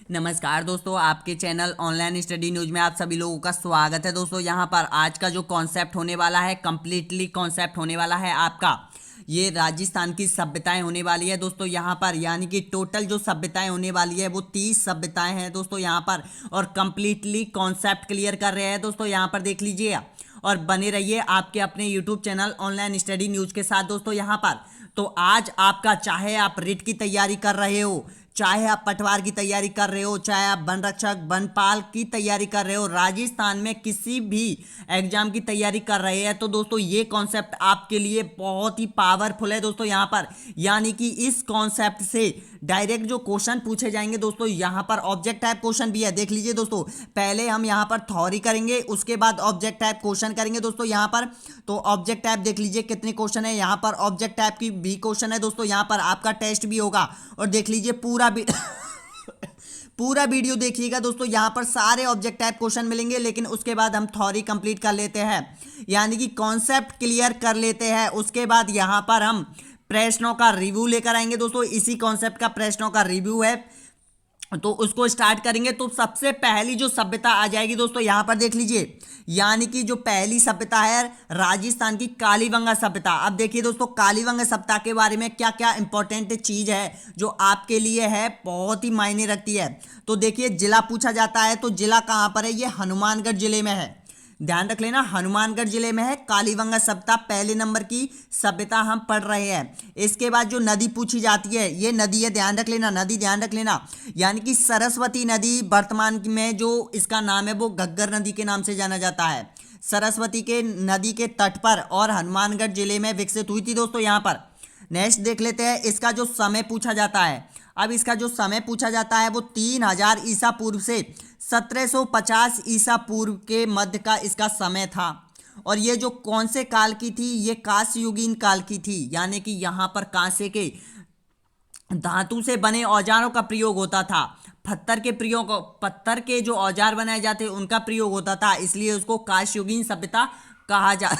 नमस्कार दोस्तों, आपके चैनल ऑनलाइन स्टडी न्यूज में आप सभी लोगों का स्वागत है। दोस्तों यहाँ पर आज का जो कॉन्सेप्ट होने वाला है, कंप्लीटली कॉन्सेप्ट होने वाला है आपका, ये राजस्थान की सभ्यताएं होने वाली है दोस्तों। यहाँ पर यानी कि टोटल जो सभ्यताएं होने वाली है वो 30 सभ्यताएं हैं दोस्तों यहाँ पर, और कंप्लीटली कॉन्सेप्ट क्लियर कर रहे हैं दोस्तों। यहाँ पर देख लीजिए और बने रहिए आपके अपने YouTube channel online study news के साथ दोस्तों। यहाँ पर तो आज आपका, चाहे आप रिट की तैयारी कर रहे हो, चाहे आप पटवार की तैयारी कर रहे हो, चाहे आप वन रक्षक वनपाल की तैयारी कर रहे हो, राजस्थान में किसी भी एग्जाम की तैयारी कर रहे हैं, तो दोस्तों ये कॉन्सेप्ट आपके लिए बहुत ही पावरफुल है दोस्तों। यहाँ पर यानी कि इस कॉन्सेप्ट से डायरेक्ट जो क्वेश्चन पूछे जाएंगे दोस्तों, यहाँ पर ऑब्जेक्ट टाइप क्वेश्चन भी है। देख लीजिए दोस्तों, पहले हम यहाँ पर थ्योरी करेंगे, उसके बाद ऑब्जेक्ट टाइप क्वेश्चन करेंगे दोस्तों। यहाँ पर तो ऑब्जेक्ट टाइप देख लीजिए कितने क्वेश्चन है। यहाँ पर ऑब्जेक्ट टाइप की भी क्वेश्चन है दोस्तों। यहाँ पर आपका टेस्ट भी होगा, और देख लीजिए पूरा वीडियो देखिएगा दोस्तों। यहाँ पर सारे ऑब्जेक्ट टाइप क्वेश्चन मिलेंगे, लेकिन उसके बाद हम थ्योरी कंप्लीट कर लेते हैं, यानी कि कॉन्सेप्ट क्लियर कर लेते हैं। उसके बाद यहाँ पर हम प्रश्नों का रिव्यू लेकर आएंगे दोस्तों। इसी कॉन्सेप्ट का प्रश्नों का रिव्यू है, तो उसको स्टार्ट करेंगे। तो सबसे पहली जो सभ्यता आ जाएगी दोस्तों, यहाँ पर देख लीजिए, यानी कि जो पहली सभ्यता है राजस्थान की कालीबंगा सभ्यता। अब देखिए दोस्तों, कालीबंगा सभ्यता के बारे में क्या क्या इंपॉर्टेंट चीज है जो आपके लिए है, बहुत ही मायने रखती है। तो देखिए, जिला पूछा जाता है, तो जिला कहाँ पर है? ये हनुमानगढ़ जिले में है, ध्यान रख लेना, हनुमानगढ़ जिले में है कालीबंगा सभ्यता। पहले नंबर की सभ्यता हम पढ़ रहे हैं। इसके बाद जो नदी पूछी जाती है, ये नदी है, ध्यान रख लेना, नदी ध्यान रख लेना, यानी कि सरस्वती नदी। वर्तमान में जो इसका नाम है वो घग्गर नदी के नाम से जाना जाता है। सरस्वती के नदी के तट पर और हनुमानगढ़ जिले में विकसित हुई थी दोस्तों। यहाँ पर नेक्स्ट देख लेते हैं, इसका जो समय पूछा जाता है। अब इसका जो समय पूछा जाता है वो 3000 ईसा पूर्व से 1750 ईसा पूर्व के मध्य का इसका समय था। और ये जो कौन से काल की थी? ये कांस्ययुगीन काल की थी, यानी कि यहाँ पर कांसे के धातु से बने औजारों का प्रयोग होता था। पत्थर के जो औजार बनाए जाते उनका प्रयोग होता था, इसलिए उसको कांस्ययुगीन सभ्यता कहा जा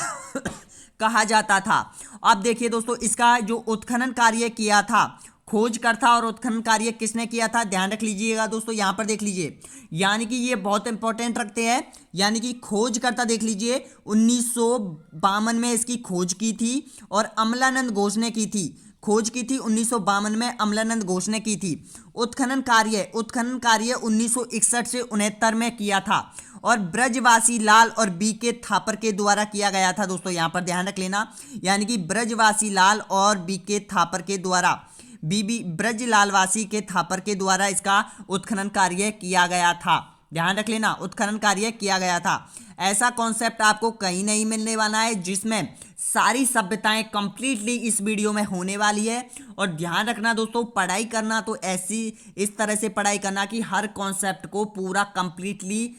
कहा जाता था। अब देखिए दोस्तों, इसका जो उत्खनन कार्य किया था, खोजकर्ता और उत्खनन कार्य किसने किया था? ध्यान रख लीजिएगा दोस्तों। यहाँ पर देख लीजिए, यानी कि ये बहुत इंपॉर्टेंट रखते हैं, यानी कि खोजकर्ता देख लीजिए 1952 में इसकी खोज की थी, और अमलानंद घोष ने की थी। खोज की थी 1952 में, अमलानंद घोष ने की थी। उत्खनन कार्य 1961 से 69 में किया था, और ब्रजवासी लाल और बी के थापर के द्वारा किया गया था दोस्तों। यहाँ पर ध्यान रख लेना, यानी कि ब्रजवासी लाल और बी के थापर के द्वारा, बीबी ब्रजलालवासी के थापर के द्वारा इसका उत्खनन कार्य किया गया था। ध्यान रख लेना, उत्खनन कार्य किया गया था। ऐसा कॉन्सेप्ट आपको कहीं नहीं मिलने वाला है जिसमें सारी सभ्यताएं कंप्लीटली इस वीडियो में होने वाली है। और ध्यान रखना दोस्तों, पढ़ाई करना तो ऐसी इस तरह से पढ़ाई करना कि हर कॉन्सेप्ट को पूरा कंप्लीटली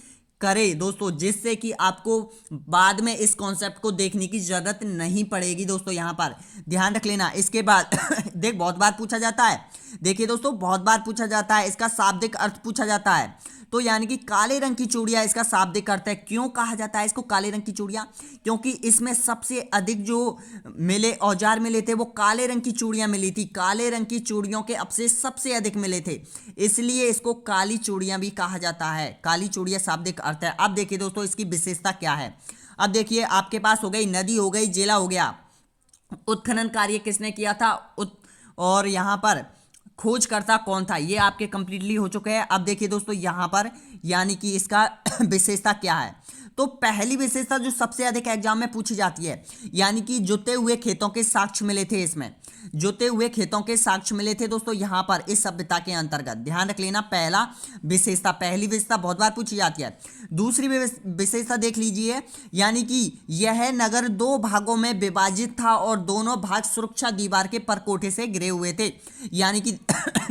करे दोस्तों, जिससे कि आपको बाद में इस कॉन्सेप्ट को देखने की जरूरत नहीं पड़ेगी दोस्तों। यहाँ पर ध्यान रख लेना। इसके बाद देख, बहुत बार पूछा जाता है, देखिए दोस्तों, बहुत बार पूछा जाता है, इसका शाब्दिक अर्थ पूछा जाता है। तो यानी कि काले रंग की चूड़ियां इसका शाब्दिक अर्थ है। क्यों कहा जाता है इसको काले रंग की चूड़ियां? क्योंकि इसमें सबसे अधिक जो मिले औजार मिले थे वो काले रंग की चूड़ियां मिली थी। काले रंग की चूड़ियों के अवशेष सबसे अधिक मिले थे, इसलिए इसको काली चूड़ियां भी कहा जाता है। काली चूड़ियां शाब्दिक अर्थ है। अब देखिए दोस्तों, इसकी विशेषता क्या है। अब देखिए, आपके पास हो गई नदी, हो गई जिला, हो गया उत्खनन कार्य किसने किया था, और यहाँ पर खोजकर्ता कौन था, ये आपके कंप्लीटली हो चुके हैं। अब देखिए दोस्तों, यहाँ पर यानी कि इसका विशेषता क्या है। तो पहली विशेषता जो सबसे अधिक एग्जाम में पूछी जाती है, यानी कि जुते हुए खेतों के साक्ष्य मिले थे। इसमें जुते हुए खेतों के साक्ष्य मिले थे दोस्तों, यहाँ पर इस सभ्यता के अंतर्गत। ध्यान रख लेना, पहली विशेषता बहुत बार पूछी जाती है। दूसरी विशेषता देख लीजिए, यानी कि यह नगर 2 भागों में विभाजित था और दोनों भाग सुरक्षा दीवार के परकोटे से घिरे हुए थे। यानी कि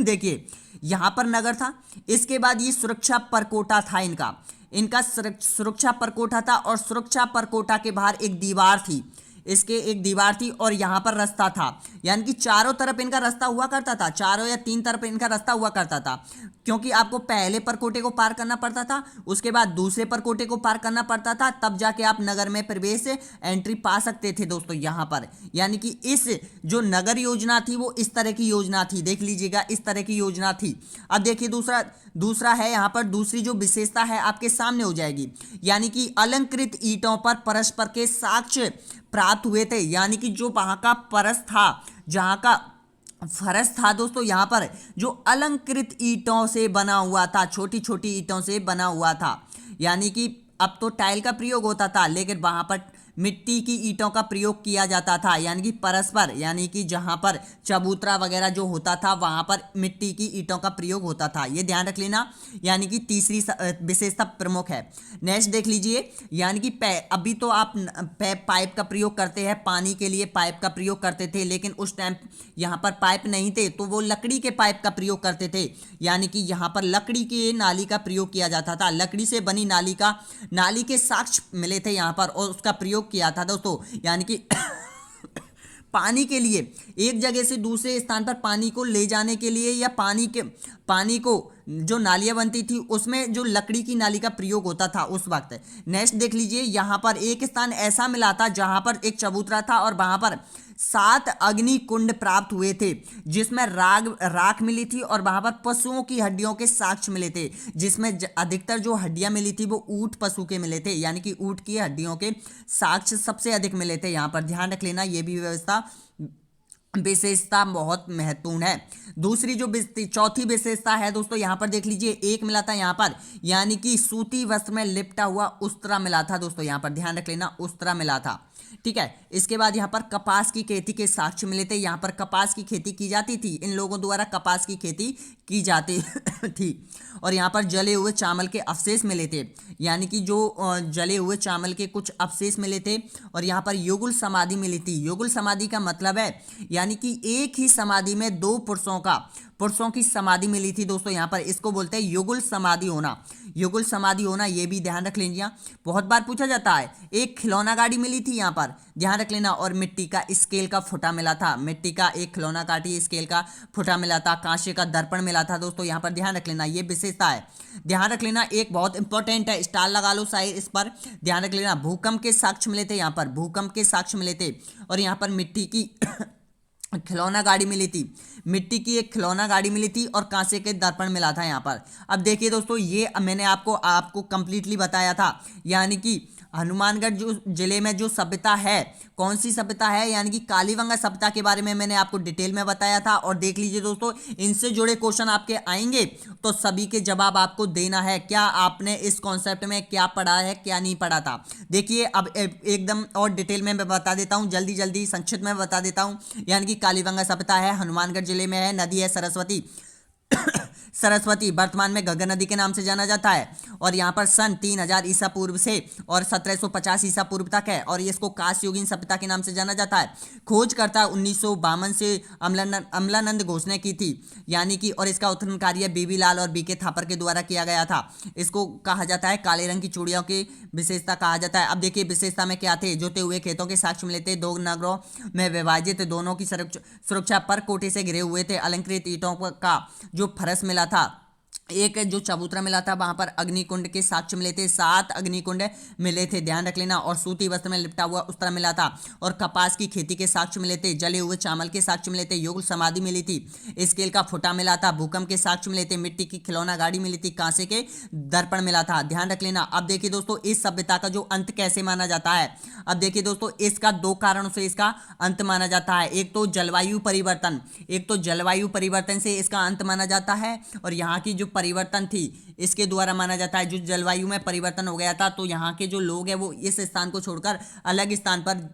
देखिए, यहां पर नगर था, इसके बाद ये सुरक्षा परकोटा था, इनका सुरक्षा परकोटा था, और सुरक्षा परकोटा के बाहर एक दीवार थी। इसके एक दीवार थी और यहाँ पर रास्ता था, यानी कि चारों तरफ इनका रास्ता हुआ करता था, चारों या तीन तरफ इनका रास्ता हुआ करता था, क्योंकि आपको पहले परकोटे को पार करना पड़ता था, उसके बाद दूसरे परकोटे को पार करना पड़ता था, तब जाके आप नगर में प्रवेश एंट्री पा सकते थे दोस्तों यहाँ पर। यानी कि इस जो नगर योजना थी वो इस तरह की योजना थी, देख लीजिएगा, इस तरह की योजना थी। अब देखिए दूसरा है यहाँ पर, दूसरी जो विशेषता है आपके सामने हो जाएगी, यानी कि अलंकृत ईंटों पर परस्पर के साक्ष्य प्राप्त हुए थे। यानी कि जो वहां का परस था, जहां का फरस था दोस्तों, यहाँ पर जो अलंकृत ईंटों से बना हुआ था, छोटी छोटी ईंटों से बना हुआ था, यानी कि अब तो टाइल का प्रयोग होता था, लेकिन वहां पर मिट्टी की ईंटों का प्रयोग किया जाता था, यानी कि परस्पर, यानी कि जहां पर चबूतरा वगैरह जो होता था वहां पर मिट्टी की ईंटों का प्रयोग होता था, ये ध्यान रख लेना। यानी कि तीसरी विशेषता प्रमुख है। नेक्स्ट देख लीजिए, यानी कि अभी तो आप पाइप का प्रयोग करते हैं, पानी के लिए पाइप का प्रयोग करते थे, लेकिन उस टाइम यहाँ पर पाइप नहीं थे तो वो लकड़ी के पाइप का प्रयोग करते थे, यानी कि यहाँ पर लकड़ी के नाली का प्रयोग किया जाता था, लकड़ी से बनी नाली के साक्ष्य मिले थे यहाँ पर और उसका प्रयोग किया था दोस्तों। यानी कि पानी के लिए, एक जगह से दूसरे स्थान पर पानी को ले जाने के लिए, या पानी को जो नालियां बनती थी उसमें जो लकड़ी की नाली का प्रयोग होता था उस वक्त। नेक्स्ट देख लीजिए, यहाँ पर एक स्थान ऐसा मिला था जहां पर एक चबूतरा था और वहां पर 7 अग्नि कुंड प्राप्त हुए थे, जिसमें राख मिली थी और वहां पर पशुओं की हड्डियों के साक्ष्य मिले थे, जिसमें अधिकतर जो हड्डियां मिली थी वो ऊंट पशु के मिले थे, यानी कि ऊंट की हड्डियों के साक्ष्य सबसे अधिक मिले थे। यहाँ पर ध्यान रख लेना, ये भी विशेषता बहुत महत्वपूर्ण है। दूसरी जो चौथी विशेषता है दोस्तों, यहाँ पर देख लीजिए, एक मिला था यहाँ पर, यानी कि सूती वस्त्र में लिपटा हुआ उस्तरा मिला था दोस्तों, यहाँ पर ध्यान रख लेना, उस्तरा मिला था। ठीक है, इसके बाद यहाँ पर कपास की खेती के साक्ष्य मिले थे, यहाँ पर कपास की खेती की जाती थी, इन लोगों द्वारा कपास की खेती की जाती थी। और यहाँ पर जले हुए चावल के अवशेष मिले थे, यानी कि जो जले हुए चावल के कुछ अवशेष मिले थे। और यहाँ पर युगल समाधि मिली थी। युगल समाधि का मतलब है, यानी कि एक ही समाधि में 2 पुरुषों की समाधि मिली थी दोस्तों, यहाँ पर इसको बोलते हैं युगल समाधि होना। युगल समाधि होना, ये भी ध्यान रख लीजिए, बहुत बार पूछा जाता है। एक खिलौना गाड़ी मिली थी यहाँ पर, ध्यान रख लेना, और मिट्टी का स्केल का फुटा मिला था, मिट्टी का एक खिलौना काटी स्केल का फुटा मिला था, कांसे का दर्पण मिला था दोस्तों, यहाँ पर ध्यान रख लेना, ये विशेषता है। ध्यान रख लेना, एक बहुत इंपॉर्टेंट है, स्टार लगा लो शायद इस पर, ध्यान रख लेना, भूकंप के साक्ष्य मिले थे, यहाँ पर भूकंप के साक्ष्य मिले थे। और यहाँ पर मिट्टी की खिलौना गाड़ी मिली थी, मिट्टी की एक खिलौना गाड़ी मिली थी और कांसे के दर्पण मिला था यहाँ पर। अब देखिए दोस्तों, ये मैंने आपको कंप्लीटली बताया था, यानी कि हनुमानगढ़ जो जिले में जो सभ्यता है, कौन सी सभ्यता है, यानी कि कालीबंगा सभ्यता के बारे में मैंने आपको डिटेल में बताया था। और देख लीजिए दोस्तों, इनसे जुड़े क्वेश्चन आपके आएंगे तो सभी के जवाब आपको देना है, क्या आपने इस कॉन्सेप्ट में क्या पढ़ा है, क्या नहीं पढ़ा था। देखिए अब एकदम और डिटेल में मैं बता देता हूँ, जल्दी जल्दी संक्षिप्त में बता देता हूँ। यानी कि कालीबंगा सभ्यता है, हनुमानगढ़ जिले में है, नदी है सरस्वती सरस्वती, वर्तमान में घग्गर नदी के नाम से जाना जाता है। और यहाँ पर सन 3000 ईसा पूर्व से और 1750 ईसा पूर्व तक है, और इसको कांस्ययुगीन सभ्यता के नाम से जाना जाता है। खोजकर्ता 1952 से अमलानंद घोष ने की थी, यानी कि, और इसका उत्खनन कार्य बीबी लाल और बीके थापर के द्वारा किया गया था। इसको कहा जाता है काले रंग की चूड़ियों की विशेषता कहा जाता है। अब देखिए विशेषता में क्या थे, जोते हुए खेतों के साक्ष्य मिले थे, 2 नगरों में विभाजित, दोनों की सुरक्षा पर कोटे से घिरे हुए थे, अलंकृत ईंटों का जो फरस मिला था, एक जो चबूतरा मिला था, वहां पर अग्निकुंड के साक्ष्य मिले थे, 7 अग्निकुंड मिले थे, ध्यान रख लेना। और सूती वस्त्र में लिपटा हुआ उस्तरा मिला था, और कपास की खेती के साक्ष्य मिले थे, जले हुए चावल के साक्ष्य मिले थे, युगल समाधि मिली थी, स्केल का फुटा मिला था, भूकंप के साक्ष्य मिले थे, मिट्टी की खिलौना गाड़ी मिली थी, कांसे के दर्पण मिला था, ध्यान रख लेना। अब देखिए दोस्तों, इस सभ्यता का जो अंत कैसे माना जाता है। अब देखिए दोस्तों, इसका 2 कारणों से इसका अंत माना जाता है। एक तो जलवायु परिवर्तन से इसका अंत माना जाता है, और यहाँ की जो परिवर्तन थी इसके द्वारा माना जाता है। जो जलवायु में परिवर्तन हो गया था, तो यहाँ के जो लोग हैं वो इस स्थान को छोड़कर अलग स्थान पर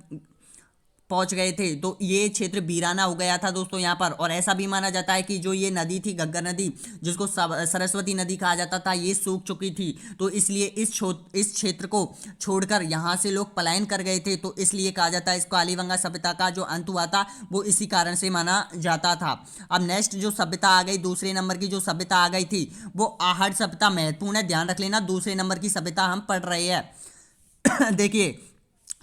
पहुंच गए थे, तो ये क्षेत्र वीराना हो गया था दोस्तों यहाँ पर। और ऐसा भी माना जाता है कि जो ये नदी थी, घग्गर नदी, जिसको सरस्वती नदी कहा जाता था, ये सूख चुकी थी, तो इसलिए इस क्षेत्र को छोड़कर यहाँ से लोग पलायन कर गए थे, तो इसलिए कहा जाता है इस कालीबंगा सभ्यता का जो अंत हुआ था वो इसी कारण से माना जाता था। अब नेक्स्ट जो सभ्यता आ गई, दूसरे नंबर की जो सभ्यता आ गई थी वो आहट सभ्यता महत्वपूर्ण है, ध्यान रख लेना, दूसरे नंबर की सभ्यता हम पढ़ रहे हैं। देखिए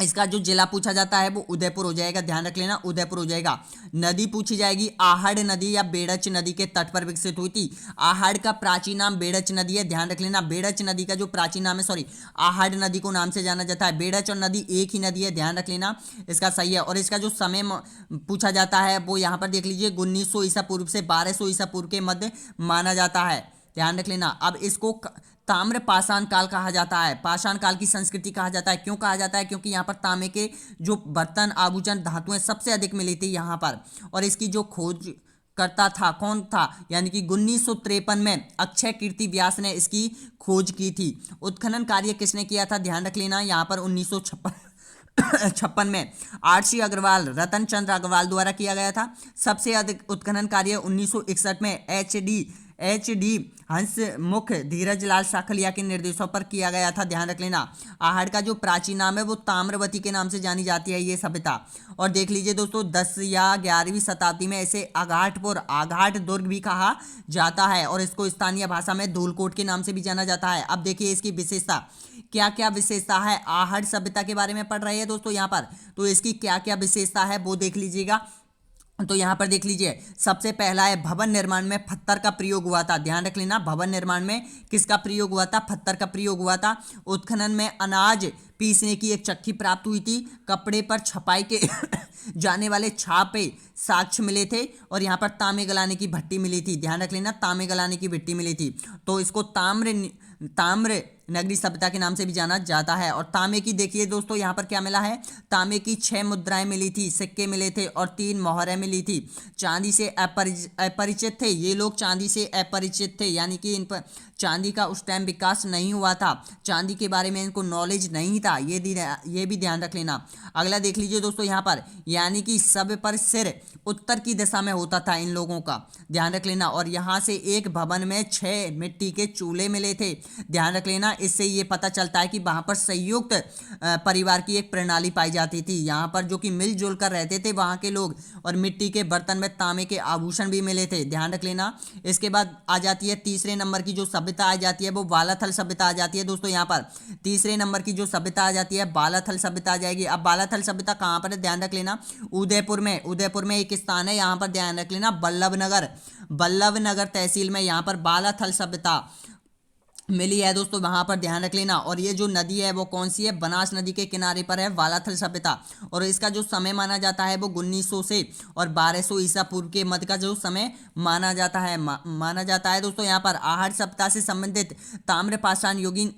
इसका जो जिला पूछा जाता है वो उदयपुर हो जाएगा, ध्यान रख लेना, उदयपुर हो जाएगा। नदी पूछी जाएगी, आहड़ नदी या बेड़च नदी के तट पर विकसित हुई थी। आहड़ का प्राचीन नाम बेड़च नदी है, ध्यान रख लेना, बेड़च नदी का जो प्राचीन नाम है, सॉरी, आहड़ नदी को नाम से जाना जाता है। बेड़च और नदी एक ही नदी है, ध्यान रख लेना, इसका सही है। और इसका जो समय पूछा जाता है वो यहाँ पर देख लीजिए 1900 ईसा पूर्व से 1200 ईसा पूर्व के मध्य माना जाता है, ध्यान रख लेना। अब इसको ताम्र पाषाण काल कहा जाता है, पाषाण काल की संस्कृति कहा जाता है। क्यों कहा जाता है? क्योंकि यहाँ पर तांबे के जो बर्तन, आभूषण, धातुएं सबसे अधिक मिली थी यहाँ पर। और इसकी जो खोज करता था कौन था, यानी कि 1953 में अक्षय कीर्ति व्यास ने इसकी खोज की थी। उत्खनन कार्य किसने किया था? ध्यान रख लेना, यहाँ पर 1956 में आर.सी. अग्रवाल, रतन चंद्र अग्रवाल द्वारा किया गया था। सबसे अधिक उत्खनन कार्य 1961 में एच डी हंसमुख, धीरज लाल साखलिया के निर्देशों पर किया गया था, ध्यान रख लेना। आहड़ का जो प्राचीन नाम है वो ताम्रवती के नाम से जानी जाती है ये सभ्यता। और देख लीजिए दोस्तों 10 या 11वीं शताब्दी में इसे आघाट दुर्ग भी कहा जाता है, और इसको स्थानीय भाषा में धूलकोट के नाम से भी जाना जाता है। अब देखिए इसकी विशेषता, क्या क्या विशेषता है, आहड़ सभ्यता के बारे में पढ़ रहे हैं दोस्तों यहाँ पर, तो इसकी क्या क्या विशेषता है वो देख लीजिएगा। तो यहाँ पर देख लीजिए, सबसे पहला है भवन निर्माण में पत्थर का प्रयोग हुआ था, ध्यान रख लेना, भवन निर्माण में किसका प्रयोग हुआ था? पत्थर का प्रयोग हुआ था। उत्खनन में अनाज पीसने की एक चक्की प्राप्त हुई थी। कपड़े पर छपाई के जाने वाले छापे साक्ष्य मिले थे। और यहाँ पर तांबे गलाने की भट्टी मिली थी, ध्यान रख लेना, तांबे गलाने की भट्टी मिली थी। तो इसको ताम्र नगरी सभ्यता के नाम से भी जाना जाता है। और तांबे की देखिए दोस्तों यहाँ पर क्या मिला है, तांबे की 6 मुद्राएं मिली थी, सिक्के मिले थे और 3 मोहरें मिली थी। चांदी से अपरिचित थे ये लोग, चांदी से अपरिचित थे, यानी कि इन पर चांदी का उस टाइम विकास नहीं हुआ था, चांदी के बारे में इनको नॉलेज नहीं था, ये भी ध्यान रख लेना। अगला देख लीजिए दोस्तों यहाँ पर, यानी कि सब पर सिर उत्तर की दिशा में होता था इन लोगों का, ध्यान रख लेना। और यहाँ से एक भवन में 6 मिट्टी के चूल्हे मिले थे, ध्यान रख लेना। इससे ये पता चलता है कि वहाँ पर संयुक्त परिवार की एक प्रणाली पाई जाती थी, यहाँ पर जो कि मिलजुल कर रहते थे वहाँ के लोग। और मिट्टी के बर्तन में तांबे के आभूषण भी मिले थे, ध्यान रख लेना। इसके बाद आ जाती है तीसरे नंबर की जो सभ्यता आ जाती है वो बालाथल सभ्यता आ जाती है दोस्तों। यहाँ पर तीसरे नंबर की जो सभ्यता आ जाती है बालाथल सभ्यता आ जाएगी। अब बालाथल सभ्यता कहाँ पर है, ध्यान रख लेना, उदयपुर में एक स्थान है, यहाँ पर ध्यान रख लेना, बल्लभनगर तहसील में यहाँ पर बालाथल सभ्यता मिली है दोस्तों, वहां पर ध्यान रख लेना। और ये जो नदी है वो कौन सी है, बनास नदी के किनारे पर है बालाथल सभ्यता। और इसका जो समय माना जाता है वो 1900 से और 1200 ईसा पूर्व के मध्य का जो समय माना जाता है माना जाता है दोस्तों। यहाँ पर आहड़ सभ्यता से संबंधित ताम्र पाषाण युगीन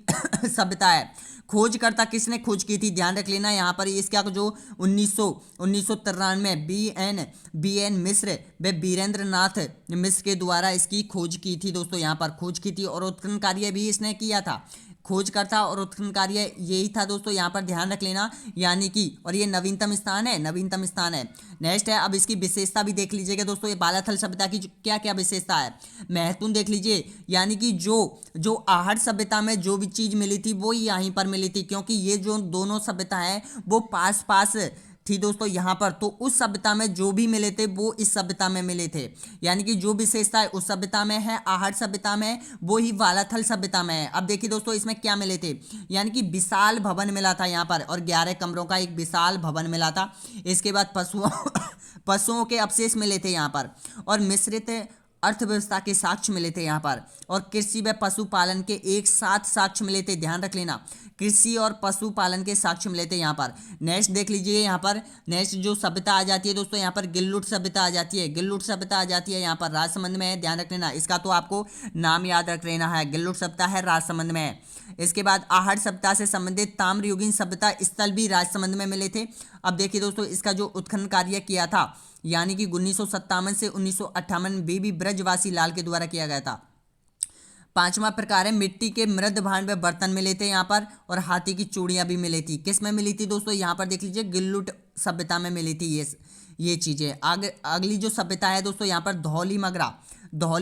सभ्यता है। खोजकर्ता किसने खोज की थी, ध्यान रख लेना। यहाँ पर इसका जो 1993 बी एन मिश्र व वीरेंद्र नाथ मिश्र के द्वारा इसकी खोज की थी दोस्तों, यहाँ पर खोज की थी। और उत्खनन कार्य भी इसने किया था, खोजकर्ता और उत्खनन कार्य यही था दोस्तों, यहाँ पर ध्यान रख लेना। यानी कि और ये नवीनतम स्थान है। नेक्स्ट है, अब इसकी विशेषता भी देख लीजिएगा दोस्तों, ये बालाथल सभ्यता की क्या क्या विशेषता है, महत्वपूर्ण देख लीजिए। यानी कि जो आहड़ सभ्यता में जो भी चीज़ मिली थी वो यहीं पर मिली थी, क्योंकि ये जो दोनों सभ्यता है वो पास पास थी दोस्तों यहाँ पर। तो उस सभ्यता में जो भी मिले थे वो इस सभ्यता में मिले थे, यानी कि जो विशेषता है उस सभ्यता में है, आहड़ सभ्यता में, वो ही बालाथल सभ्यता में है। अब देखिए दोस्तों इसमें क्या मिले थे, यानी कि विशाल भवन मिला था यहाँ पर, और 11 कमरों का एक विशाल भवन मिला था। इसके बाद पशुओं के अवशेष मिले थे यहाँ पर, और मिश्रित अर्थव्यवस्था के साक्ष्य मिले थे यहाँ पर, और कृषि व पशुपालन के एक साथ साक्ष्य मिले थे, ध्यान रख लेना, कृषि और पशुपालन के साक्ष्य मिले थे यहाँ पर। नेक्स्ट देख लीजिए, यहाँ पर नेक्स्ट जो सभ्यता आ जाती है दोस्तों, यहाँ पर गिल्लुट सभ्यता आ जाती है, यहाँ पर राजसमंद में है, ध्यान रख लेना। इसका तो आपको नाम याद रख लेना है, गिल्लुट सभ्यता है, राजसमंद में है। इसके बाद आहड़ सभ्यता से संबंधित ताम्रयुगीन सभ्यता स्थल भी राजसमंद में मिले थे। अब देखिए दोस्तों इसका जो उत्खनन कार्य किया था, यानी कि 1957 से 1958 बीबी ब्रजवासी लाल के द्वारा किया गया था। 5वां प्रकार है, मिट्टी के मृद भांड व बर्तन मिले थे यहाँ पर, और हाथी की चूड़ियाँ भी मिली थी। किस में मिली थी दोस्तों, यहाँ पर देख लीजिए गिल्लुट सभ्यता में मिली थी ये चीज़ें। आगे अगली जो सभ्यता है दोस्तों यहाँ पर धौली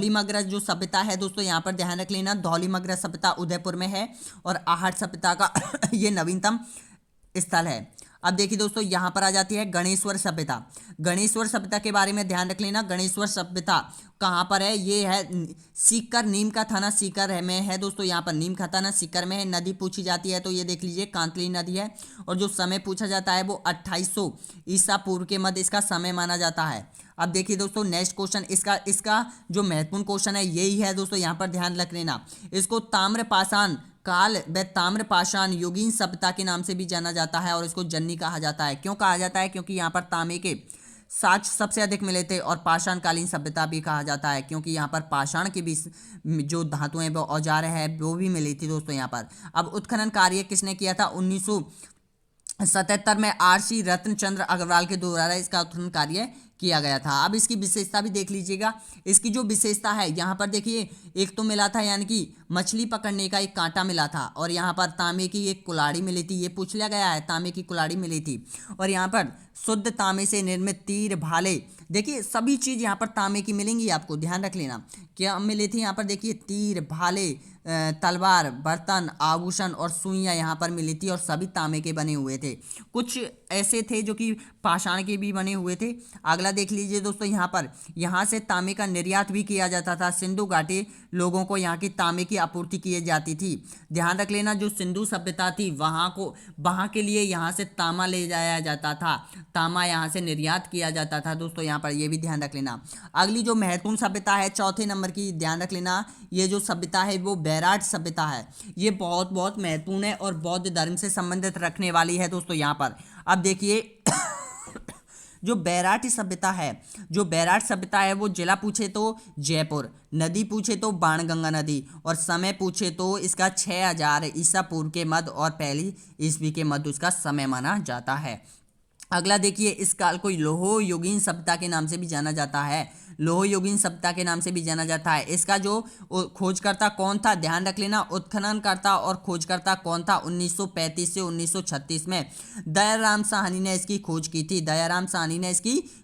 मगरा जो सभ्यता है दोस्तों, यहाँ पर ध्यान रख लेना, धौली मगरा सभ्यता उदयपुर में है, और आहड़ सभ्यता का ये नवीनतम स्थल है। अब देखिए दोस्तों यहाँ पर आ जाती है गणेश्वर सभ्यता। गणेश्वर सभ्यता के बारे में ध्यान रख लेना। गणेश्वर सभ्यता कहाँ पर है? ये है सीकर, नीम का थाना सीकर में है दोस्तों। यहाँ पर नीम का थाना सीकर में है। नदी पूछी जाती है तो ये देख लीजिए कांतली नदी है। और जो समय पूछा जाता है वो 2800 ईसा पूर्व के मध्य इसका समय माना जाता है। अब देखिए दोस्तों नेक्स्ट क्वेश्चन, इसका जो महत्वपूर्ण क्वेश्चन है यही है दोस्तों, यहाँ पर ध्यान रख लेना। इसको ताम्रपाषाण काल व ताम्रपाषाण युगीन सभ्यता के नाम से भी जाना जाता है और इसको जन्नी कहा जाता है। क्यों कहा जाता है? क्योंकि यहाँ पर तांबे के साक्ष्य सबसे अधिक मिले थे। और पाषाणकालीन सभ्यता भी कहा जाता है क्योंकि यहाँ पर पाषाण के भी जो धातुएं वो औजार है वो भी मिली थी दोस्तों यहाँ पर। अब उत्खनन कार्य किसने किया था? 1977 में आरसी रत्नचंद्र अग्रवाल के द्वारा इसका उत्खनन कार्य किया गया था। अब इसकी विशेषता भी देख लीजिएगा। इसकी जो विशेषता है यहाँ पर देखिए, एक तो मिला था यानी कि मछली पकड़ने का एक कांटा मिला था, और यहाँ पर तांबे की एक कुल्हाड़ी मिली थी। ये पूछ लिया गया है, तांबे की कुल्हाड़ी मिली थी। और यहाँ पर शुद्ध तांबे से निर्मित तीर भाले, देखिए सभी चीज़ यहाँ पर तांबे की मिलेंगी, आपको ध्यान रख लेना। क्या मिले थे यहाँ पर? देखिए तीर, भाले, तलवार, बर्तन, आभूषण और सुइयाँ यहाँ पर मिली थी और सभी तांबे के बने हुए थे। कुछ ऐसे थे जो कि पाषाण के भी बने हुए थे। अगला देख लीजिए दोस्तों, यहाँ से तांबे का निर्यात भी किया जाता था। सिंधु घाटी लोगों को यहाँ की तांबे की आपूर्ति की जाती थी। ध्यान रख लेना, जो सिंधु सभ्यता थी वहाँ के लिए यहाँ से तांबा ले जाया जाता था। तांबा यहाँ से निर्यात किया जाता था दोस्तों, यहाँ पर ये भी ध्यान रख लेना। अगली जो महत्वपूर्ण सभ्यता है, चौथे नंबर की, ध्यान रख लेना, ये जो सभ्यता है वो बैराट सभ्यता है। ये बहुत बहुत महत्वपूर्ण है और बौद्ध धर्म से संबंधित रखने वाली है दोस्तों यहाँ पर। अब देखिए जो बैराट सभ्यता है वो जिला पूछे तो जयपुर, नदी पूछे तो बाणगंगा नदी, और समय पूछे तो इसका 6000 ईसा पूर्व के मध्य और 1 ईस्वी के मध्य उसका समय माना जाता है। अगला देखिए, इस काल को लोह युगीन सभ्यता के नाम से भी जाना जाता है। लोह युगीन सभ्यता के नाम से भी जाना जाता है। इसका जो खोजकर्ता कौन था? ध्यान रख लेना, उत्खननकर्ता और खोजकर्ता कौन था? 1935 से 1936 में दयाराम साहनी ने इसकी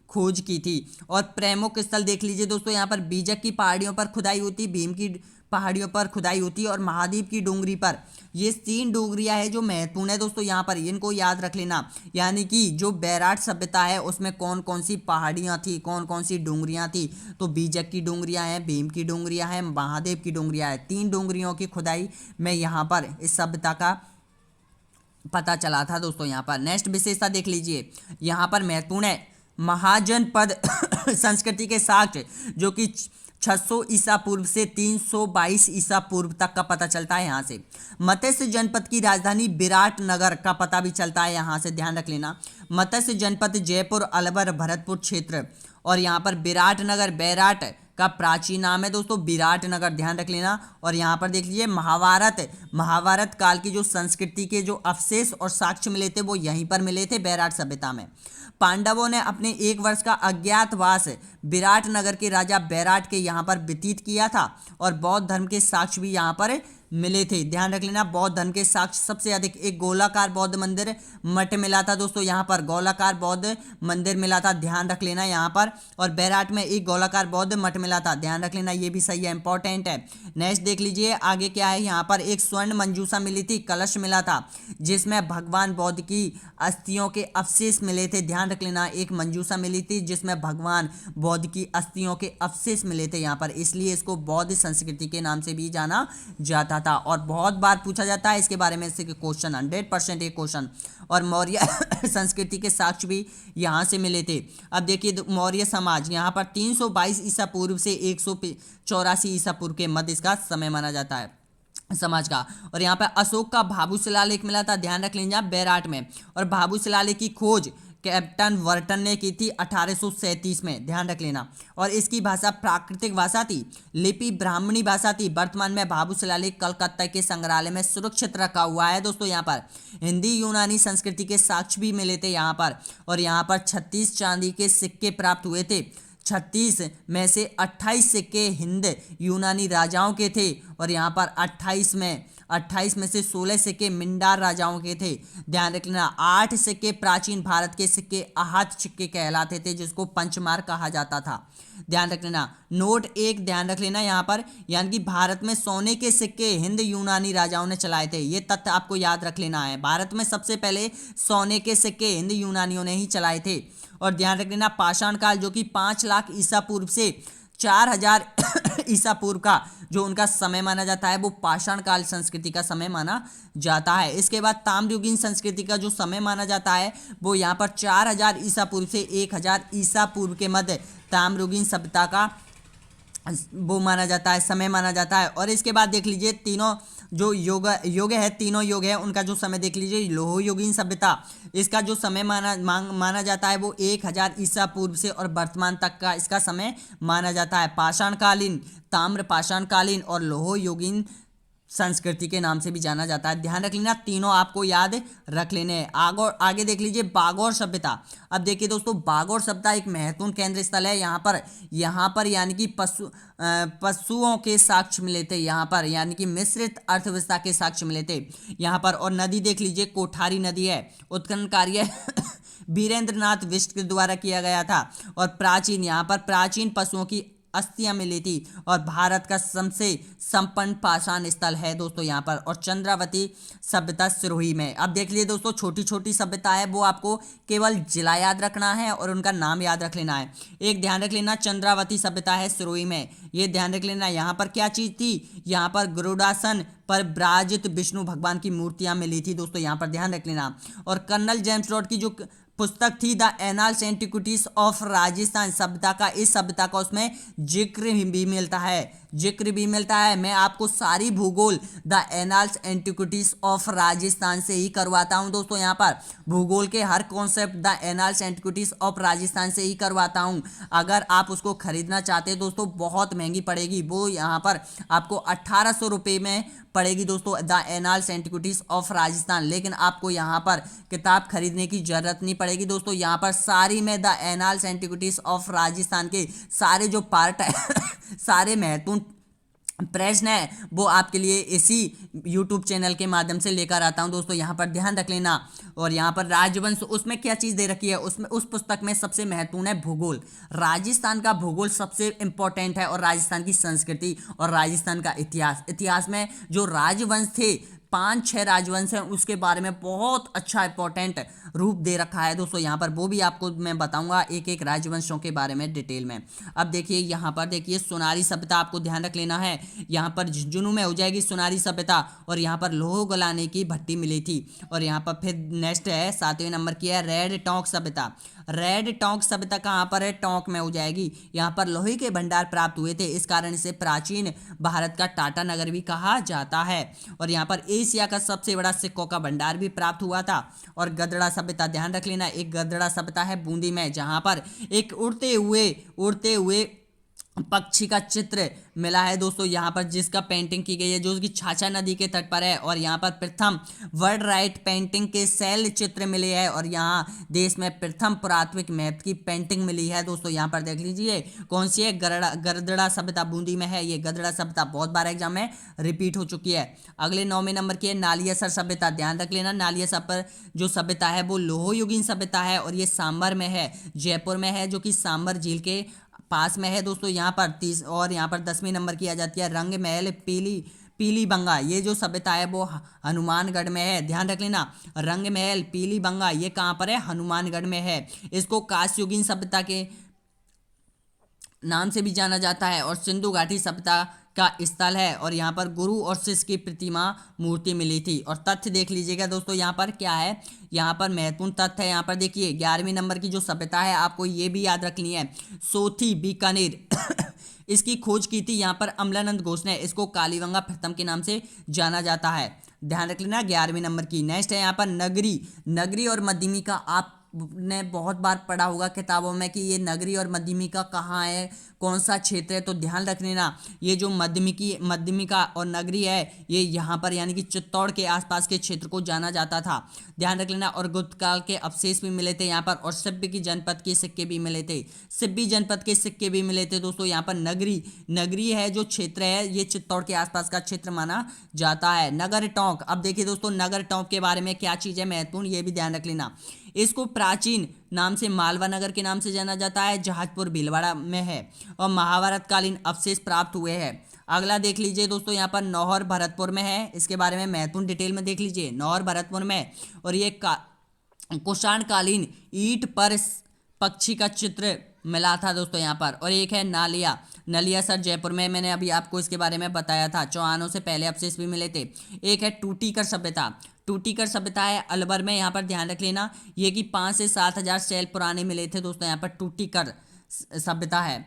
खोज की थी। और प्रमुख स्थल देख लीजिए दोस्तों, यहाँ पर बीजक की पहाड़ियों पर खुदाई होती, भीम की पहाड़ियों पर खुदाई होती और महादेव की डोंगरी पर। ये 3 डोंगरियां हैं जो महत्वपूर्ण है दोस्तों यहाँ पर, इनको याद रख लेना। यानी कि जो बैराट सभ्यता है उसमें कौन कौन सी पहाड़ियाँ थी, कौन कौन सी डोंगरियाँ थी? तो बीजक की डोंगरियाँ हैं, भीम की डोंगरियाँ हैं, महादेव की डोंगरियाँ हैं। 3 डोंगरियों की खुदाई में यहाँ पर इस सभ्यता का पता चला था दोस्तों यहाँ पर। नेक्स्ट विशेषता देख लीजिए, यहाँ पर महत्वपूर्ण है महाजनपद संस्कृति के साक्ष्य, जो कि 600 ईसा पूर्व से 322 ईसा पूर्व तक का पता चलता है यहाँ से। मत्स्य जनपद की राजधानी विराटनगर का पता भी चलता है यहाँ से, ध्यान रख लेना। मत्स्य जनपद जयपुर, अलवर, भरतपुर क्षेत्र, और यहाँ पर विराटनगर, बैराट का प्राचीन नाम है दोस्तों विराटनगर, ध्यान रख लेना। और यहाँ पर देख लीजिए महाभारत काल की जो संस्कृति के जो अवशेष और साक्ष्य मिले थे वो यहीं पर मिले थे, बैराट सभ्यता में। पांडवों ने अपने 1 वर्ष का अज्ञातवास विराटनगर के राजा बैराट के यहाँ पर व्यतीत किया था, और बौद्ध धर्म के साक्ष्य भी यहाँ पर मिले थे। ध्यान रख लेना, बौद्ध धर्म के साक्ष्य सबसे अधिक एक गोलाकार बौद्ध मंदिर मठ मिला था दोस्तों, यहाँ पर गोलाकार बौद्ध मंदिर मिला था, ध्यान रख लेना यहाँ पर। और बैराट में एक गोलाकार बौद्ध मठ मिला था, ध्यान रख लेना, ये भी सही है, इंपॉर्टेंट है। नेक्स्ट देख लीजिए आगे क्या है, यहाँ पर एक स्वर्ण मंजूषा मिली थी, कलश मिला था जिसमें भगवान बौद्ध की अस्थियों के अवशेष मिले थे। ध्यान रख लेना, एक मंजूषा मिली थी जिसमें भगवान बौद्ध की अस्थियों के अवशेष मिले थे यहाँ पर, इसलिए इसको बौद्ध संस्कृति के नाम से भी जाना जाता था। और बहुत बार पूछा जाता है इसके बारे में, इसके क्वेश्चन 100% एक क्वेश्चन। और मौर्य संस्कृति के साक्ष्य भी यहाँ से मिले थे। अब देखिए मौर्य समाज, यहाँ पर 322 ईसा पूर्व से 184 ईसा पूर्व के मध्य इसका समय माना जाता है समाज का। और यहाँ पर अशोक का भाभू शिलालेख मिला था, ध्यान रख लीजिए बैराट में। और भाभू शिलालेख की खोज कैप्टन वर्टन ने की थी 1837 में, ध्यान रख लेना। और इसकी भाषा प्राकृतिक भाषा थी, लिपि ब्राह्मणी भाषा थी। वर्तमान में भाभू शिलालेख कलकत्ता के संग्रहालय में सुरक्षित रखा हुआ है दोस्तों। यहाँ पर हिंदी यूनानी संस्कृति के साक्ष्य भी मिले थे यहाँ पर। और यहाँ पर 36 चांदी के सिक्के प्राप्त हुए थे। 36 में से 28 सिक्के हिंद यूनानी राजाओं के थे और यहाँ पर 28 में से 16 सिक्के मिंडार राजाओं के थे। ध्यान रख लेना 8 सिक्के प्राचीन भारत के सिक्के आहत सिक्के कहलाते थे, जिसको पंचमार कहा जाता था। ध्यान रख लेना नोट 1 ध्यान रख लेना यहाँ पर, यानी कि भारत में सोने के सिक्के हिंद यूनानी राजाओं ने चलाए थे। ये तथ्य आपको याद रख लेना है। भारत में सबसे पहले सोने के सिक्के हिंद यूनानियों ने ही चलाए थे। और ध्यान रख लेना पाषाण काल जो कि 5 लाख ईसा पूर्व से 4000 ईसा पूर्व का जो उनका समय माना जाता है वो पाषाण काल संस्कृति का समय माना जाता है। इसके बाद ताम्रयुगीन संस्कृति का जो समय माना जाता है वो यहाँ पर 4000 ईसा पूर्व से 1000 ईसा पूर्व के मध्य ताम्रयुगीन सभ्यता का वो माना जाता है, समय माना जाता है। और इसके बाद देख लीजिए तीनों जो योग है, तीनों योग है उनका जो समय देख लीजिए। लोहयुगीन सभ्यता इसका जो समय माना जाता है वो 1000 ईसा पूर्व से और वर्तमान तक का इसका समय माना जाता है। पाषाणकालीन, ताम्र पाषाणकालीन और लोहयुगीन संस्कृति के नाम से भी जाना जाता है। ध्यान रख लेना तीनों आपको याद रख लेने हैं। आगे देख लीजिए बागौर सभ्यता। अब देखिए दोस्तों बागौर सभ्यता एक महत्वपूर्ण केंद्र स्थल है। यहाँ पर यानी कि पशुओं के साक्ष्य मिले थे। यहाँ पर यानी कि मिश्रित अर्थव्यवस्था के साक्ष्य मिले थे यहाँ पर। और नदी देख लीजिए कोठारी नदी है, उत्खनन कार्य वीरेंद्र नाथ बिष्ट के द्वारा किया गया था। और यहाँ पर प्राचीन पशुओं की अस्थियां मिली थी और भारत का सबसे संपन्न पाषाण स्थल है दोस्तों यहाँ पर। और चंद्रावती सभ्यता सिरोही में। अब देख लीजिए दोस्तों छोटी छोटी सभ्यता है वो आपको केवल जिला याद रखना है और उनका नाम याद रख लेना है। एक ध्यान रख लेना चंद्रावती सभ्यता है सिरोही में, ये ध्यान रख लेना। यहाँ पर क्या चीज थी, यहाँ पर गरुड़ासन पर विराजित विष्णु भगवान की मूर्तियां मिली थी दोस्तों, यहाँ पर ध्यान रख लेना। और कर्नल जेम्स रॉड की जो पुस्तक थी the annals antiquities of Rajasthan सभ्यता का, इस सभ्यता का उसमें जिक्र भी मिलता है। मैं आपको सारी भूगोल the annals antiquities of Rajasthan से ही करवाता हूं दोस्तों। यहाँ पर भूगोल के हर concept the annals antiquities of Rajasthan से ही करवाता हूं। अगर आप उसको खरीदना चाहते हैं दोस्तों बहुत महंगी पड़ेगी, वो यहाँ पर आपको 1800 रुपये में पड़ेगी दोस्तों the annals antiquities of Rajasthan. लेकिन आपको यहाँ पर किताब खरीदने की जरूरत नहीं पड़ेगी दोस्तों। यहाँ पर सारी में the annals antiquities of Rajasthan के सारे जो पार्ट है सारे महत्वपूर्ण प्रश्न है वो आपके लिए इसी YouTube चैनल के माध्यम से लेकर आता हूं दोस्तों। यहाँ पर ध्यान रख लेना। और यहाँ पर राजवंश उसमें क्या चीज़ दे रखी है, उसमें उस पुस्तक में सबसे महत्वपूर्ण है भूगोल। राजस्थान का भूगोल सबसे इंपॉर्टेंट है और राजस्थान की संस्कृति और राजस्थान का इतिहास में जो राजवंश थे 5-6 राजवंश हैं उसके बारे में बहुत अच्छा इंपॉर्टेंट रूप दे रखा है दोस्तों यहाँ पर। वो भी आपको मैं बताऊंगा एक एक राजवंशों के बारे में डिटेल में। अब देखिए यहाँ पर देखिए सुनारी सभ्यता आपको ध्यान रख लेना है। यहाँ पर झुंझुनू में हो जाएगी सुनारी सभ्यता और यहाँ पर लोह गलाने की भट्टी मिली थी। और यहाँ पर फिर नेक्स्ट है 7वें नंबर की है रेड टोंक सभ्यता। रेड टोंक सभ्यता कहाँ पर है, टोंक में हो जाएगी। यहाँ पर लोहे के भंडार प्राप्त हुए थे, इस कारण इसे प्राचीन भारत का टाटा नगर भी कहा जाता है। और यहाँ पर एशिया का सबसे बड़ा सिक्कों का भंडार भी प्राप्त हुआ था। और गदड़ा सभ्यता ध्यान रख लेना, एक गदड़ा सभ्यता है बूंदी में, जहाँ पर एक उड़ते हुए पक्षी का चित्र मिला है दोस्तों यहाँ पर, जिसका पेंटिंग की गई है जो कि छाछा नदी के तट पर है। और यहाँ पर प्रथम वर्ल्ड राइट पेंटिंग के सेल चित्र मिले हैं। और यहाँ देश में प्रथम पुरातात्विक मैप की पेंटिंग मिली है दोस्तों। यहाँ पर देख लीजिए कौन सी है, गदड़ा सभ्यता बूंदी में है। ये गदड़ा सभ्यता बहुत बार एग्जाम में रिपीट हो चुकी है। अगले 9वें नंबर की है नालियासर सभ्यता। ध्यान रख लेना नालियासर पर जो सभ्यता है वो लोहयुगीन सभ्यता है और ये सांबर में है, जयपुर में है, जो कि सांबर झील के पास में है दोस्तों। यहाँ पर 30 और यहाँ पर 10वें नंबर की आ जाती है रंग महल पीली बंगा। ये जो सभ्यता है वो हनुमानगढ़ में है। ध्यान रख लेना रंग महल पीली बंगा ये कहाँ पर है, हनुमानगढ़ में है। इसको कांस्ययुगीन सभ्यता के नाम से भी जाना जाता है और सिंधु घाटी सभ्यता का स्थल है। और यहाँ पर गुरु और शिष्य की प्रतिमा मूर्ति मिली थी। और तथ्य देख लीजिएगा दोस्तों यहाँ पर क्या है, यहाँ पर महत्वपूर्ण तथ्य है। यहाँ पर देखिए 11वें नंबर की जो सभ्यता है आपको ये भी याद रखनी है, सोथी बीकानेर इसकी खोज की थी यहाँ पर अमलानंद घोष ने। इसको कालीबंगा प्रथम के नाम से जाना जाता है। ध्यान रख लेना 11वें नंबर की। नेक्स्ट है यहाँ पर नगरी और मध्यमी का आप आपने बहुत बार पढ़ा होगा किताबों में कि ये नगरी और मध्यमिका कहाँ है, कौन सा क्षेत्र है। तो ध्यान रख लेना, ये जो मध्यमिका और नगरी है ये यहाँ पर यानी कि चित्तौड़ के आसपास के क्षेत्र को जाना जाता था। ध्यान रख लेना। और गुप्त काल के अवशेष भी मिले थे यहाँ पर, और सिब्बी जनपद के सिक्के भी मिले थे। सिब्बी जनपद के सिक्के भी मिले थे दोस्तों। यहाँ पर नगरी है जो क्षेत्र है ये चित्तौड़ के आसपास का क्षेत्र माना जाता है। नगर टोंक, अब देखिए दोस्तों नगर टोंक के बारे में क्या चीज़ है महत्वपूर्ण, ये भी ध्यान रख लेना। इसको प्राचीन नाम से मालवा नगर के नाम से जाना जाता है, जहाजपुर भीलवाड़ा में है, और महाभारत कालीन अवशेष प्राप्त हुए हैं। अगला देख लीजिए दोस्तों, यहाँ पर नौहर भरतपुर में है, इसके बारे में महत्वपूर्ण डिटेल में देख लीजिए। नौहर भरतपुर में, और ये कुषाण कालीन ईंट पर पक्षी का चित्र मिला था दोस्तों यहाँ पर। और एक है नलिया सर जयपुर में, मैंने अभी आपको इसके बारे में बताया था, चौहानों से पहले अवशेष भी मिले थे। एक है टूटीकर सभ्यता है अलवर में, यहाँ पर ध्यान रख लेना, ये कि 5 से 7 हज़ार साल पुराने मिले थे दोस्तों, यहाँ पर टूटीकर सभ्यता है।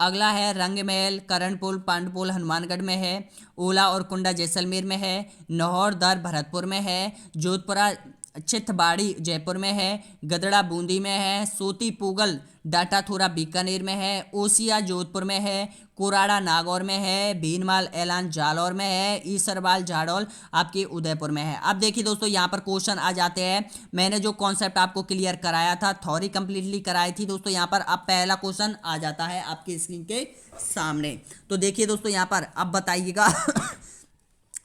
अगला है रंगमहल, करणपुर, पांडुपुल हनुमानगढ़ में है, ओला और कुंडा जैसलमेर में है, नौहर दर भरतपुर में है, जोधपुरा चित्तबाड़ी जयपुर में है, गदड़ा बूंदी में है, सोती पूगल डाटाथोरा बीकानेर में है, ओसिया जोधपुर में है, कोराड़ा नागौर में है, भीनमाल ऐलान जालौर में है, ईसरवाल झाड़ौल आपके उदयपुर में है। अब देखिए दोस्तों यहाँ पर क्वेश्चन आ जाते हैं। मैंने जो कॉन्सेप्ट आपको क्लियर कराया था, थ्योरी कंप्लीटली कराई थी दोस्तों, यहाँ पर अब पहला क्वेश्चन आ जाता है आपकी स्क्रीन के सामने। तो देखिए दोस्तों यहाँ पर अब बताइएगा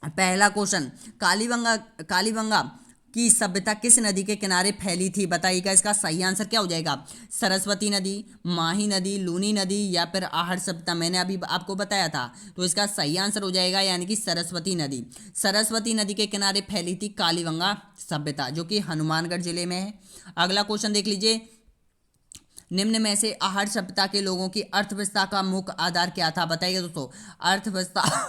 पहला क्वेश्चन, कालीबंगा की सभ्यता किस नदी के किनारे फैली थी, बताइएगा। इसका सही आंसर क्या हो जाएगा? सरस्वती नदी, माही नदी, लूनी नदी, या फिर आहड़ सभ्यता। मैंने अभी आपको बताया था, तो इसका सही आंसर हो जाएगा यानी कि सरस्वती नदी। सरस्वती नदी के किनारे फैली थी कालीबंगा सभ्यता, जो कि हनुमानगढ़ जिले में है। अगला क्वेश्चन देख लीजिए, निम्न में से आहड़ सभ्यता के लोगों की अर्थव्यवस्था का मुख्य आधार क्या था, बताइएगा दोस्तों। अर्थव्यवस्था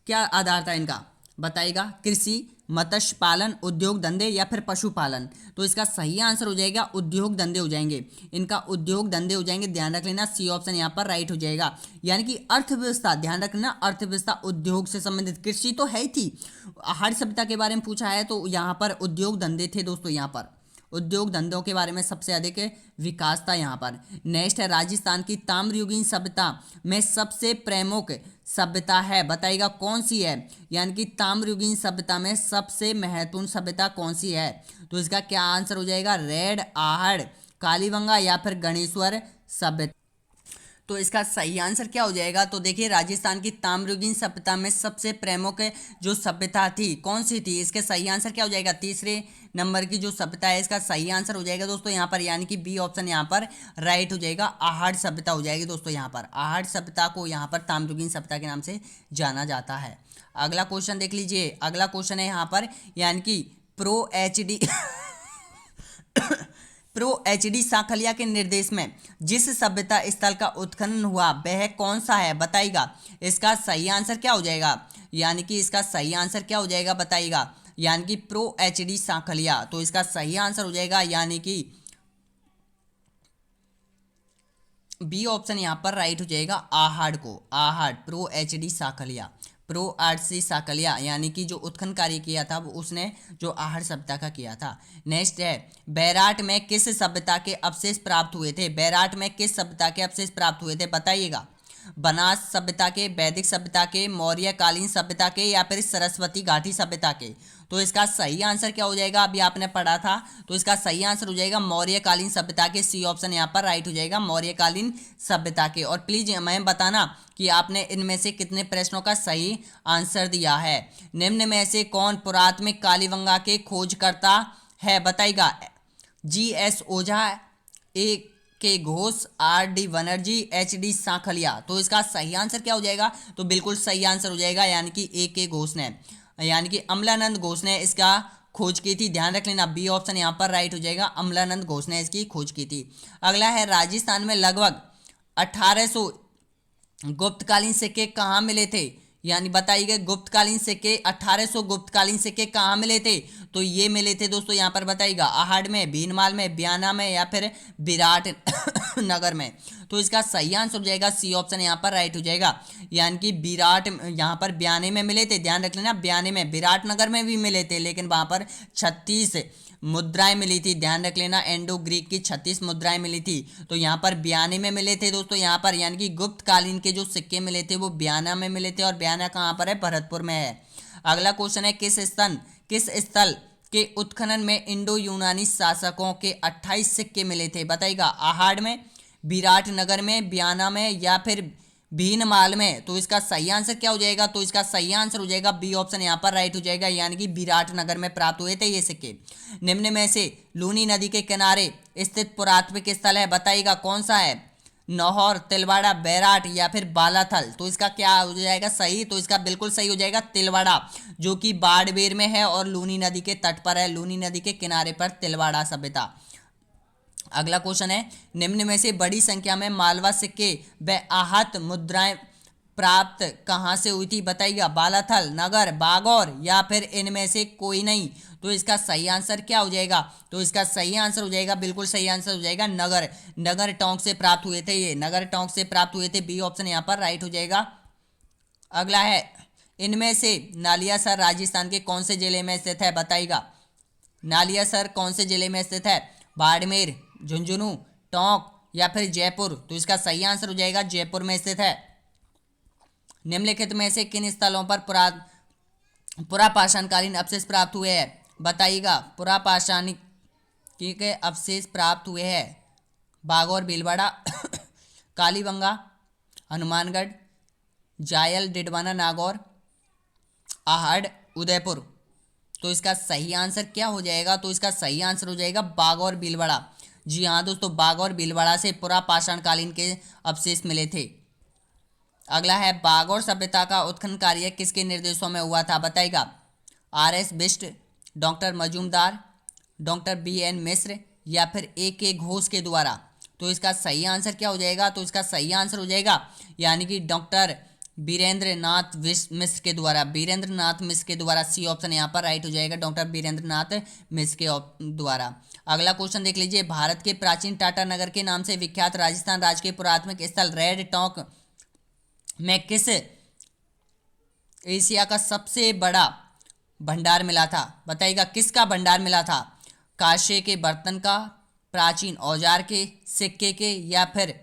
क्या आधार था इनका, बताइएगा। कृषि, मत्स्य पालन, उद्योग धंधे, या फिर पशुपालन। तो इसका सही आंसर हो जाएगा उद्योग धंधे हो जाएंगे, इनका उद्योग धंधे हो जाएंगे। ध्यान रख लेना, सी ऑप्शन यहाँ पर राइट हो जाएगा। यानी कि अर्थव्यवस्था, ध्यान रखना, अर्थव्यवस्था उद्योग से संबंधित, कृषि तो है ही थी, हर सभ्यता के बारे में पूछा है तो यहाँ पर उद्योग धंधे थे दोस्तों। यहाँ पर उद्योग धंधों के बारे में सबसे अधिक विकास था यहाँ पर। नेक्स्ट है, राजस्थान की ताम्रयुगीन सभ्यता में सबसे प्रमुख सभ्यता है, बताइएगा कौन सी है। यानी कि ताम्रयुगीन सभ्यता में सबसे महत्वपूर्ण सभ्यता कौन सी है, तो इसका क्या आंसर हो जाएगा? रेड, आहड़, कालीबंगा, या फिर गणेश्वर सभ्यता। तो इसका सही आंसर क्या हो जाएगा? तो देखिए, राजस्थान की ताम्रयुगीन सभ्यता में सबसे प्रमुख जो सभ्यता थी कौन सी थी, इसके सही आंसर क्या हो जाएगा? तीसरे नंबर की जो सभ्यता है, इसका सही आंसर हो जाएगा दोस्तों यहाँ पर, यानी कि बी ऑप्शन यहाँ पर राइट हो जाएगा, आहड़ सभ्यता हो जाएगी दोस्तों। यहाँ पर आहड़ सभ्यता को यहाँ पर ताम्रयुगीन सभ्यता के नाम से जाना जाता है। अगला क्वेश्चन देख लीजिए, अगला क्वेश्चन है यहाँ पर, यानी कि प्रो एच डी सांखलिया के निर्देश में जिस सभ्यता स्थल का उत्खनन हुआ वह कौन सा है, बताइएगा। इसका सही आंसर क्या हो जाएगा? यानी कि इसका सही आंसर क्या हो जाएगा, बताइएगा। यानी कि प्रो एच डी सांखलिया, तो इसका सही आंसर हो जाएगा यानी कि बी ऑप्शन यहाँ पर राइट हो जाएगा, आहड़ को। Ahar, pro H D Sankhalia, pro RC Sakalia, यानी कि जो उत्खनन कार्य किया था वो उसने जो आहड़ सभ्यता का किया था। नेक्स्ट है, बैराट में किस सभ्यता के अवशेष प्राप्त हुए थे, बैराट में किस सभ्यता के अवशेष प्राप्त हुए थे, बताइएगा। बनास सभ्यता के, वैदिक सभ्यता के, मौर्य कालीन सभ्यता के, या फिर सरस्वती घाटी सभ्यता के। तो इसका सही आंसर क्या हो जाएगा? अभी आपने पढ़ा था, तो इसका सही आंसर हो जाएगा मौर्य कालीन सभ्यता के। सी ऑप्शन यहाँ पर राइट हो जाएगा, मौर्य कालीन सभ्यता के। और प्लीज मैम बताना कि आपने इनमें से कितने प्रश्नों का सही आंसर दिया है। निम्न में से कौन पुरातत्विक कालीबंगा के खोजकर्ता है, बताइएगा। जी.एस. ओझा, ए के Ghosh, R D Banerjee, H D Sankhalia. तो इसका सही आंसर क्या हो जाएगा? तो बिल्कुल सही आंसर हो जाएगा, यानी कि ए के घोष ने, यानी कि अमलानंद घोष ने इसका खोज की थी। ध्यान रख लेना, बी ऑप्शन यहाँ पर राइट हो जाएगा, अमलानंद घोष ने इसकी खोज की थी। अगला है, राजस्थान में लगभग 1800 गुप्तकालीन सिक्के कहाँ मिले थे, यानी बताइए गुप्तकालीन सिक्के, 1800 गुप्तकालीन सिक्के कहाँ मिले थे। तो ये मिले थे दोस्तों यहाँ पर बताइएगा आहड़ में, भीनमाल में, बयाना में या फिर विराट नगर में। तो इसका सही आंसर हो जाएगा सी ऑप्शन यहाँ पर राइट हो जाएगा, यानी कि विराट यहाँ पर बयाने में मिले थे, ध्यान रख लेना, बयाने में, विराट नगर में भी मिले थे लेकिन वहां पर 36 मुद्राएं मिली थी, ध्यान रख लेना, इंडो ग्रीक की 36 मुद्राएं मिली थी। तो यहाँ पर बयाने में मिले थे दोस्तों, यहाँ पर यानी कि गुप्त कालीन के जो सिक्के मिले थे वो बयाना में मिले थे, और बयाना कहाँ पर है, भरतपुर में है। अगला क्वेश्चन है किस स्थल के उत्खनन में इंडो यूनानी शासकों के 28 सिक्के मिले थे, बताइएगा आहड़ में, विराट नगर में, बयाना में या फिर भीनमाल में। तो इसका सही आंसर क्या हो जाएगा, तो इसका सही आंसर हो जाएगा बी ऑप्शन यहाँ पर राइट हो जाएगा, यानी कि विराट नगर में प्राप्त हुए थे ये सिक्के। निम्न में से लूनी नदी के किनारे स्थित पुरातात्विक स्थल है, बताइएगा कौन सा है, नौहर, तिलवाड़ा, बैराट या फिर बालाथल। तो इसका क्या हो जाएगा सही, तो इसका बिल्कुल सही हो जाएगा तिलवाड़ा, जो कि बाड़मेर में है और लूनी नदी के तट पर है, लूनी नदी के किनारे पर तिलवाड़ा सभ्यता। अगला क्वेश्चन है निम्न में से बड़ी संख्या में मालवा सिक्के व आहत मुद्राएं प्राप्त कहां से हुई थी, बताइएगा बालाथल, नगर, बागौर या फिर इनमें से कोई नहीं। तो इसका सही आंसर क्या हो जाएगा, तो इसका सही आंसर हो जाएगा, बिल्कुल सही आंसर हो जाएगा नगर टोंक से प्राप्त हुए थे, ये नगर टोंक से प्राप्त हुए थे, बी ऑप्शन यहाँ पर राइट हो जाएगा। अगला है इनमें से नालियासर राजस्थान के कौन से जिले में स्थित है, बताइएगा नालियासर कौन से जिले में स्थित है, बाड़मेर, झुंझुनू, टोंक या फिर जयपुर। तो इसका सही आंसर हो जाएगा जयपुर में स्थित है। निम्नलिखित में से किन स्थलों पर पुरापाषाणकालीन अवशेष प्राप्त हुए हैं, बताइएगा पुरापाषाणिक के अवशेष प्राप्त हुए हैं, बागौर, भीलवाड़ा, कालीबंगा, हनुमानगढ़, जायल, डिडवाना, नागौर, आहड़, उदयपुर। तो इसका सही आंसर क्या हो जाएगा, तो इसका सही आंसर हो जाएगा बागौर, भीलवाड़ा। जी हाँ दोस्तों, बागौर, भीलवाड़ा से पुरापाषाणकालीन के अवशेष मिले थे। अगला है बागौर सभ्यता का उत्खनन कार्य किसके निर्देशों में हुआ था, बताइएगा RS. Bisht, doctor Majumdar, doctor BN. Mishra या फिर ए.के. घोष के द्वारा। तो इसका सही आंसर क्या हो जाएगा, तो इसका सही आंसर हो जाएगा यानी कि डॉक्टर बीरेंद्र नाथ मिश्र के द्वारा, बीरेंद्र नाथ मिश्र के द्वारा, सी ऑप्शन यहाँ पर राइट हो जाएगा, डॉक्टर बीरेंद्र नाथ मिश्र के द्वारा। अगला क्वेश्चन देख लीजिए, भारत के प्राचीन टाटा नगर के नाम से विख्यात राजस्थान राज्य के पुरातात्विक स्थल रेड टोंक में किस एशिया का सबसे बड़ा भंडार मिला था, बताइएगा किसका भंडार मिला था, कांसे के बर्तन का, प्राचीन औजार के, सिक्के के या फिर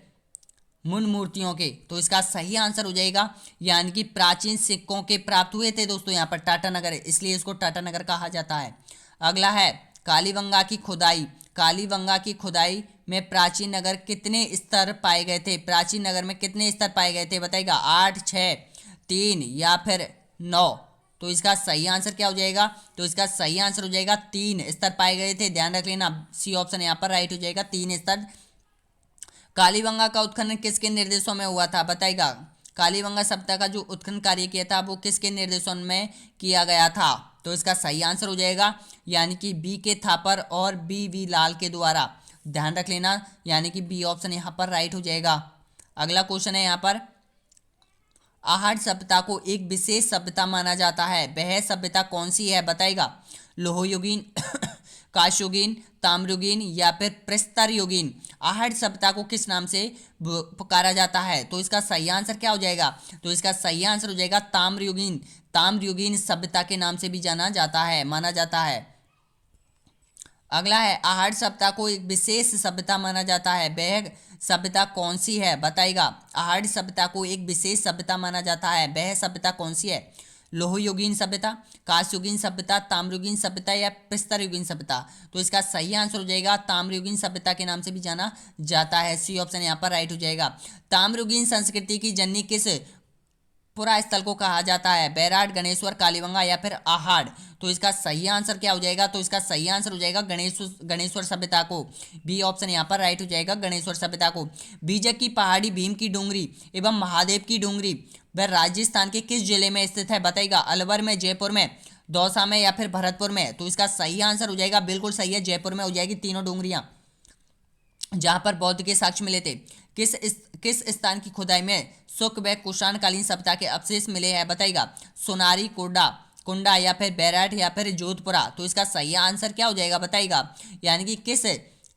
मुन मूर्तियों के। तो इसका सही आंसर हो जाएगा यानी कि प्राचीन सिक्कों के प्राप्त हुए थे दोस्तों यहाँ पर टाटा नगर, इसलिए इसको टाटा नगर कहा जाता है। अगला है कालीबंगा की खुदाई, कालीबंगा की खुदाई में प्राचीन नगर कितने स्तर पाए गए थे, प्राचीन नगर में कितने स्तर पाए गए थे, बताइएगा 8, 6, 3 या फिर 9। तो इसका सही आंसर क्या हो जाएगा, तो इसका सही आंसर हो जाएगा 3 स्तर पाए गए थे, ध्यान रख लेना, सी ऑप्शन यहाँ पर राइट हो जाएगा 3 स्तर। कालीबंगा का उत्खनन किसके निर्देशों में हुआ था, बताइएगा कालीबंगा सभ्यता का जो उत्खनन कार्य किया था वो किसके निर्देशों में किया गया था। तो इसका सही आंसर हो जाएगा यानी कि बी के थापर और बी लाल के द्वारा, ध्यान रख लेना, यानी कि बी ऑप्शन यहाँ पर राइट हो जाएगा। अगला क्वेश्चन है यहाँ पर आहड़ सभ्यता को एक विशेष सभ्यता माना जाता है, वह सभ्यता कौन सी है, बताइएगा लोहयुगीन, कांस्ययुगीन, ताम्रयुगीन या फिर प्रस्तर युगीन। आहड़ सभ्यता को किस नाम से पुकारा जाता है, तो इसका सही आंसर क्या हो जाएगा, तो इसका सही आंसर हो जाएगा ताम्रयुगीन, ताम्रयुगीन सभ्यता के नाम से भी जाना जाता है, माना जाता है। अगला है आहड़ सभ्यता को एक विशेष सभ्यता माना जाता है, वह सभ्यता कौन सी है, बताइएगा आहड़ सभ्यता को एक विशेष सभ्यता माना जाता है, वह सभ्यता कौन सी है, लोहयुगीन सभ्यता, कांस्ययुगीन सभ्यता, ताम्रयुगीन सभ्यता या प्रस्तर युगीन सभ्यता। तो इसका सही आंसर हो जाएगा ताम्रयुगीन सभ्यता के नाम से भी जाना जाता है, सी ऑप्शन यहाँ पर राइट हो जाएगा। ताम्रयुगीन संस्कृति की जननी किस पुरा स्थल को कहा जाता है, बैराट, गणेश्वर, कालीबंगा या फिर आहड़। तो इसका सही आंसर क्या हो जाएगा, तो इसका सही आंसर हो जाएगा गणेश्वर सभ्यता को, बी ऑप्शन यहाँ पर राइट हो जाएगा, गणेश्वर सभ्यता को। बीजक की पहाड़ी, भीम की डूंगरी एवं महादेव की डूंगरी वह राजस्थान के किस जिले में स्थित है, बताइएगा अलवर में, जयपुर में, दौसा में या फिर भरतपुर में। तो इसका सही आंसर हो जाएगा, बिल्कुल सही है, जयपुर में हो जाएगी तीनों डूंगरियां जहां पर बौद्ध के साक्ष्य मिले थे। किस स्थान की खुदाई में शुक व कुषाणकालीन सभ्यता के अवशेष मिले हैं, बताइएगा सोनारी, कोडा, कुंडा या फिर बैराट या फिर जोधपुरा। तो इसका सही आंसर क्या हो जाएगा बताइएगा, यानी कि किस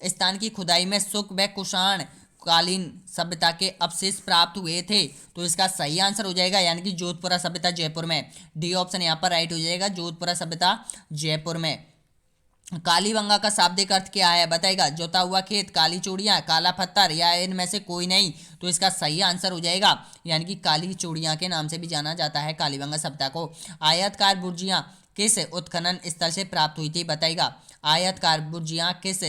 स्थान की खुदाई में शुक व कुषाण कालीन सभ्यता के अवशेष प्राप्त हुए थे। तो इसका सही आंसर हो जाएगा यानी कि जोधपुरा सभ्यता जयपुर में। डी ऑप्शन यहाँ पर राइट हो जाएगा, जोधपुरा सभ्यता जयपुर में। कालीबंगा का शाब्दिक अर्थ क्या है बताएगा, जोता हुआ खेत, काली चूड़ियां, काला पत्थर या इनमें से कोई नहीं। तो इसका सही आंसर हो जाएगा यानी कि काली चूड़ियां के नाम से भी जाना जाता है कालीबंगा सभ्यता को। आयतकार बुर्जियां किस उत्खनन स्थल से प्राप्त हुई थी बताइएगा, आयतकार बुर्जियां किस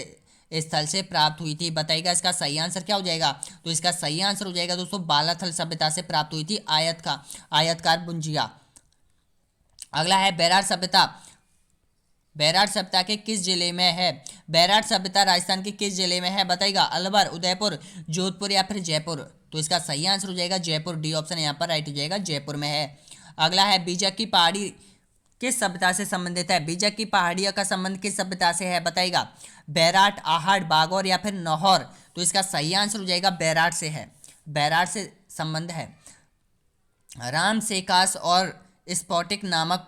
स्थल से प्राप्त हुई थी बताइएगा। इसका सही आंसर क्या हो जाएगा, तो इसका सही आंसर हो जाएगा दोस्तों बालाथल सभ्यता से प्राप्त हुई थी आयतकार बुर्जिया। अगला है बैराट सभ्यता, बैराट सभ्यता के किस जिले में है, बैराट सभ्यता राजस्थान के किस जिले में है बताइएगा, अलवर, उदयपुर, जोधपुर या फिर जयपुर। तो इसका सही आंसर हो जाएगा जयपुर। डी ऑप्शन यहाँ पर राइट हो जाएगा, जयपुर में है। अगला है बीजक की पहाड़ी किस सभ्यता से संबंधित है, बीजक की पहाड़ियों का संबंध किस सभ्यता से है बताइएगा, बैराट, आहड़, बागौर या फिर नौहर। तो इसका सही आंसर हो जाएगा बैराट से है, बैराट से संबंध है। राम सेकास और स्फोटिक नामक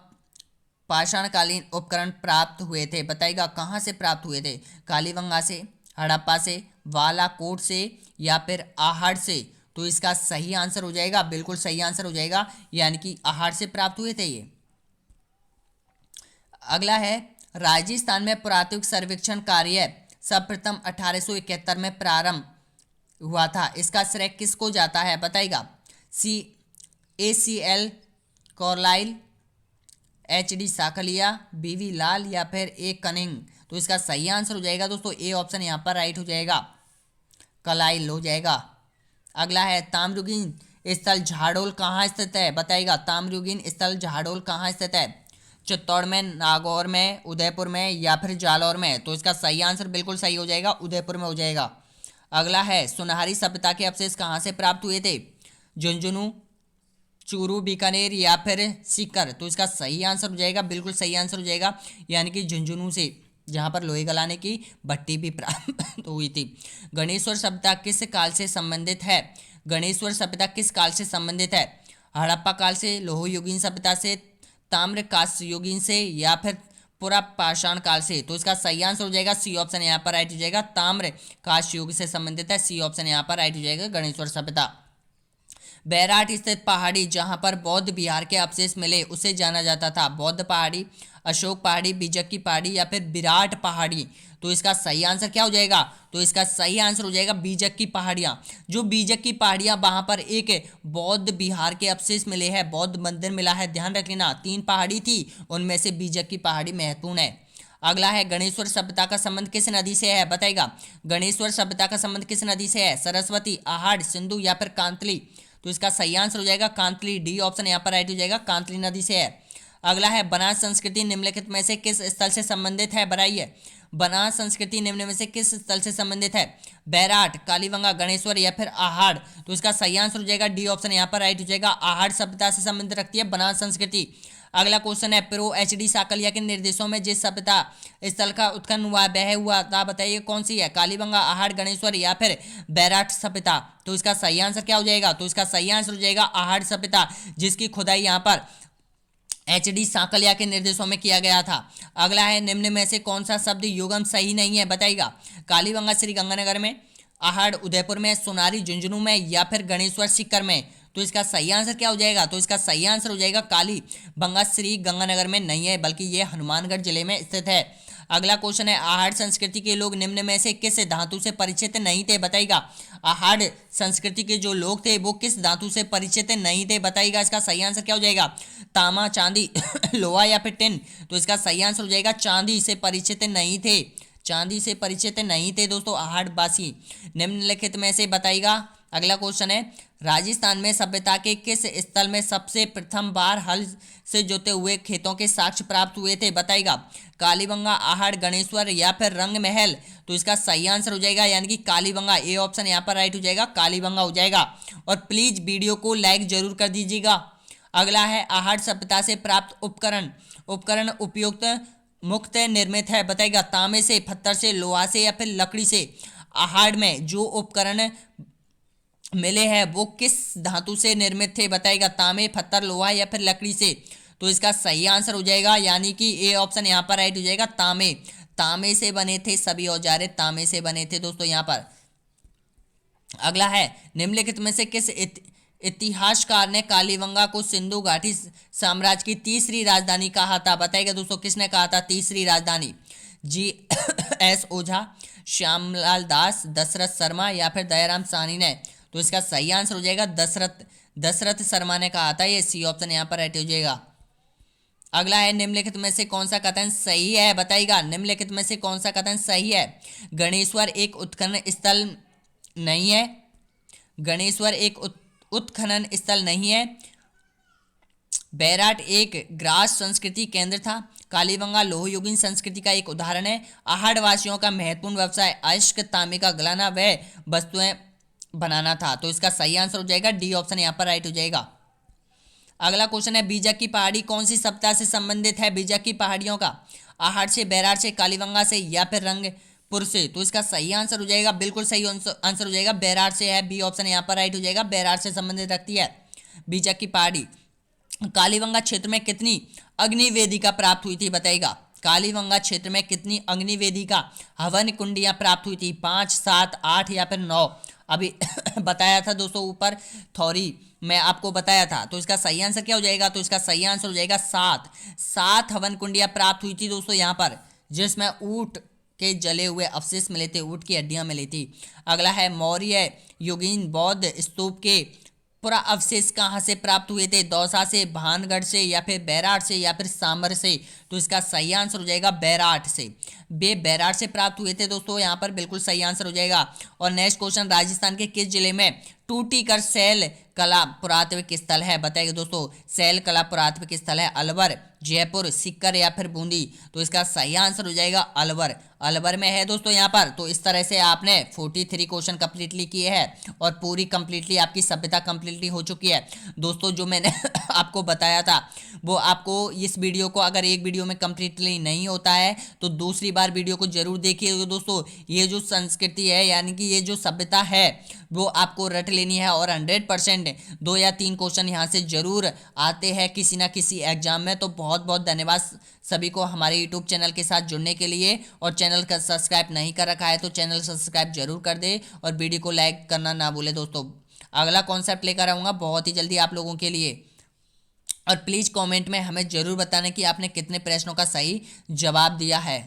पाषाणकालीन उपकरण प्राप्त हुए थे बताइएगा, कहाँ से प्राप्त हुए थे, कालीबंगा से, हड़प्पा से, बालाकोट से या फिर आहड़ से। तो इसका सही आंसर हो जाएगा, बिल्कुल सही आंसर हो जाएगा यानी कि आहड़ से प्राप्त हुए थे ये। अगला है राजस्थान में पुरातात्विक सर्वेक्षण कार्य सर्वप्रथम 1871 में प्रारंभ हुआ था, इसका श्रेय किसको जाता है बताइएगा, ACL Carlyle, HD Sankalia, BV लाल या फिर A कनिंग। तो इसका सही आंसर हो जाएगा दोस्तों ए ऑप्शन यहाँ पर राइट हो जाएगा, कलाइल हो जाएगा। अगला है ताम्रयुगीन स्थल झाड़ोल कहाँ स्थित है बताइएगा, ताम्रयुगीन स्थल झाड़ोल कहाँ स्थित है, चित्तौड़ में, नागौर में, उदयपुर में या फिर जालौर में। तो इसका सही आंसर बिल्कुल सही हो जाएगा, उदयपुर में हो जाएगा। अगला है सुनहरी सभ्यता के अवशेष कहाँ से प्राप्त हुए थे, झुंझुनू, चूरू, बीकानेर या फिर सीकर। तो इसका सही आंसर हो जाएगा, बिल्कुल सही आंसर हो जाएगा यानी कि झुंझुनू से, जहाँ पर लोहे गलाने की भट्टी भी प्राप्त हुई थी। गणेश्वर सभ्यता किस काल से संबंधित है, गणेश्वर सभ्यता किस काल से संबंधित है, हड़प्पा काल से, लोह युगीन सभ्यता से, ताम्र कांस्य युगीन से या फिर पूरा पाषाण काल से। तो इसका सही आंसर हो जाएगा सी ऑप्शन यहाँ पर राइट हो जाएगा, ताम्र कांस्य युग से संबंधित है, सी ऑप्शन यहाँ पर राइट हो जाएगा गणेश्वर सभ्यता। बैराट स्थित पहाड़ी जहां पर बौद्ध विहार के अवशेष मिले उसे जाना जाता था, बौद्ध पहाड़ी, अशोक पहाड़ी, बीजक की पहाड़ी या फिर विराट पहाड़ी। तो इसका सही आंसर क्या हो जाएगा, तो इसका सही आंसर हो जाएगा बीजक की पहाड़ियाँ। जो बीजक की पहाड़ियाँ वहां पर एक बौद्ध विहार के अवशेष मिले हैं, बौद्ध मंदिर मिला है, ध्यान रख लेना। 3 पहाड़ी थी, उनमें से बीजक की पहाड़ी महत्वपूर्ण है। अगला है गणेश्वर सभ्यता का संबंध किस नदी से है बताइएगा, गणेश्वर सभ्यता का संबंध किस नदी से है, सरस्वती, आहड़, सिंधु या फिर कांतली। तो इसका सही आंसर हो जाएगा कांतली, डी ऑप्शन यहाँ पर राइट हो जाएगा, कांतली नदी से है। अगला है बनास संस्कृति निम्नलिखित में से किस स्थल से संबंधित है, बताइए बनास संस्कृति निम्न में से किस स्थल से संबंधित है, बैराट, कालीबंगा, गणेश्वर या फिर आहड़। तो इसका सही आंसर हो जाएगा डी ऑप्शन यहाँ पर राइट हो जाएगा, आहड़ सभ्यता से संबंधित रखती है बनास संस्कृति। अगला क्वेश्चन है प्रो HD साकलिया के निर्देशों में जिस सभ्यता स्थल का उत्खनन हुआ वह हुआ था बताइए कौन सी है, कालीबंगा, आहड़, गणेश्वर या फिर बैराट सभ्यता। तो इसका सही आंसर क्या हो जाएगा, तो इसका सही आंसर हो जाएगा आहड़ सभ्यता, जिसकी खुदाई यहाँ पर HD साकलिया के निर्देशों में किया गया था। अगला है निम्न में से कौन सा शब्द युगम सही नहीं है बताइएगा, कालीबंगा श्री गंगानगर में, आहड़ उदयपुर में, सोनारी झुंझुनू में या फिर गणेश्वर सीकर में। तो इसका सही आंसर क्या हो जाएगा, तो इसका सही आंसर हो जाएगा कालीबंगा श्री गंगानगर में नहीं है, बल्कि ये हनुमानगढ़ जिले में स्थित है। अगला क्वेश्चन है आहड़ संस्कृति के लोग निम्न में से किस धातु से परिचित नहीं थे बताइएगा, आहड़ संस्कृति के जो लोग थे वो किस धातु से परिचित नहीं थे बताइएगा। इसका सही आंसर क्या हो जाएगा, तांबा, चांदी, लोहा या फिर टिन। तो इसका सही आंसर हो जाएगा चांदी से परिचित नहीं थे, चांदी से परिचित नहीं थे दोस्तों आहड़ वासी। निम्नलिखित में से बताइएगा। अगला क्वेश्चन है राजस्थान में सभ्यता के किस स्थल में सबसे प्रथम बार हल से जोते हुए खेतों के साक्ष्य प्राप्त हुए थे बताइएगा, कालीबंगा, आहड़, गणेश्वर या फिर रंग महल। तो इसका सही आंसर हो जाएगा यानी कि कालीबंगा, ए ऑप्शन यहाँ पर राइट हो जाएगा, कालीबंगा हो जाएगा। और प्लीज वीडियो को लाइक जरूर कर दीजिएगा। अगला है आहड़ सभ्यता से प्राप्त उपकरण उपयुक्त मुक्त निर्मित है बताइएगा, तांबे से, पत्थर से, लोहा से या फिर लकड़ी से। आहड़ में जो उपकरण मिले हैं वो किस धातु से निर्मित थे बताइएगा, तांबे, पत्थर, लोहा या फिर लकड़ी से। तो इसका सही आंसर हो जाएगा, यानी कि ए ऑप्शन यहाँ पर राइट हो जाएगा। तांबे, तांबे से बने थे सभी औजारे, तांबे से बने थे दोस्तों यहाँ पर। अगला है, निम्नलिखित में से किस इतिहासकार ने कालीबंगा को सिंधु घाटी साम्राज्य की तीसरी राजधानी कहा था? बताइएगा दोस्तों, किसने कहा था तीसरी राजधानी? जी एस ओझा, श्यामलाल दास, दशरथ शर्मा या फिर दयाराम साहनी ने? तो इसका सही आंसर हो जाएगा दशरथ शर्मा ने कहा था। ये सी ऑप्शन यहाँ पर राइट हो जाएगा। अगला है, निम्नलिखित में से कौन सा कथन सही है? बताइएगा, निम्नलिखित में से कौन सा कथन सही है? गणेश्वर एक उत्खनन स्थल नहीं है, गणेश्वर एक उत्खनन स्थल नहीं है, बैराट एक ग्रास संस्कृति केंद्र था, कालीबंगा लोहयुगीन संस्कृति का एक उदाहरण है, आहड़ वासियों का महत्वपूर्ण व्यवसाय अयस्क तांबे का गलाना व वस्तुएं बनाना था। तो इसका सही आंसर हो जाएगा डी ऑप्शन यहाँ पर राइट हो जाएगा। अगला क्वेश्चन है, बीजक की पहाड़ी कौन सी सप्ताह से संबंधित है? बीजक की पहाड़ियों का आहड़ से, बैराट से, कालीबंगा से या फिर रंगपुर से? तो इसका सही आंसर हो जाएगा, बिल्कुल सही आंसर हो जाएगा, बैराट से है। बी ऑप्शन यहाँ पर राइट हो जाएगा, बैराट से संबंधित रखती है बीजक की पहाड़ी। कालीबंगा क्षेत्र में कितनी अग्नि वेदिका प्राप्त हुई थी? बताइएगा, कालीबंगा क्षेत्र में कितनी अग्नि वेदिका हवन कुंडियां प्राप्त हुई थी? 5, 7, 8 या फिर 9? अभी बताया था दोस्तों ऊपर थ्योरी मैं आपको बताया था। तो इसका सही आंसर क्या हो जाएगा? तो इसका सही आंसर हो जाएगा 7 हवन कुंडियां प्राप्त हुई थी दोस्तों यहाँ पर, जिसमें ऊंट के जले हुए अवशेष मिले थे, ऊंट की हड्डियां मिली थी। अगला है, मौर्य युगीन बौद्ध स्तूप के पूरा अवशेष कहाँ से प्राप्त हुए थे? दौसा से, भानगढ़ से या फिर बैराट से या फिर सामर से? तो इसका सही आंसर हो जाएगा बैराट से। बैराट से प्राप्त हुए थे दोस्तों यहाँ पर, बिल्कुल सही आंसर हो जाएगा। और नेक्स्ट क्वेश्चन, राजस्थान के किस जिले में टूटीकर शैल कला पुरातात्विक स्थल है? बताइए दोस्तों, शैल कला पुरातात्विक स्थल है अलवर, जयपुर, सीकर या फिर बूंदी? तो इसका सही आंसर हो जाएगा अलवर, अलवर में है दोस्तों यहाँ पर। तो इस तरह से आपने 43 क्वेश्चन कंप्लीटली किए हैं और पूरी कंप्लीटली आपकी सभ्यता कंप्लीटली हो चुकी है दोस्तों। जो मैंने आपको बताया था वो आपको इस वीडियो को अगर एक वीडियो में कंप्लीटली नहीं होता है तो दूसरी बार वीडियो को जरूर देखिए दोस्तों। ये जो संस्कृति है यानी कि ये जो सभ्यता है वो आपको रट लेनी है और 100% 2 या 3 क्वेश्चन यहाँ से जरूर आते हैं किसी ना किसी एग्जाम में। तो बहुत बहुत धन्यवाद सभी को हमारे यूट्यूब चैनल के साथ जुड़ने के लिए। और चैनल का सब्सक्राइब नहीं कर रखा है तो चैनल सब्सक्राइब जरूर कर दे और वीडियो को लाइक करना ना भूले दोस्तों। अगला कॉन्सेप्ट लेकर आऊँगा बहुत ही जल्दी आप लोगों के लिए। और प्लीज़ कमेंट में हमें ज़रूर बताना कि आपने कितने प्रश्नों का सही जवाब दिया है।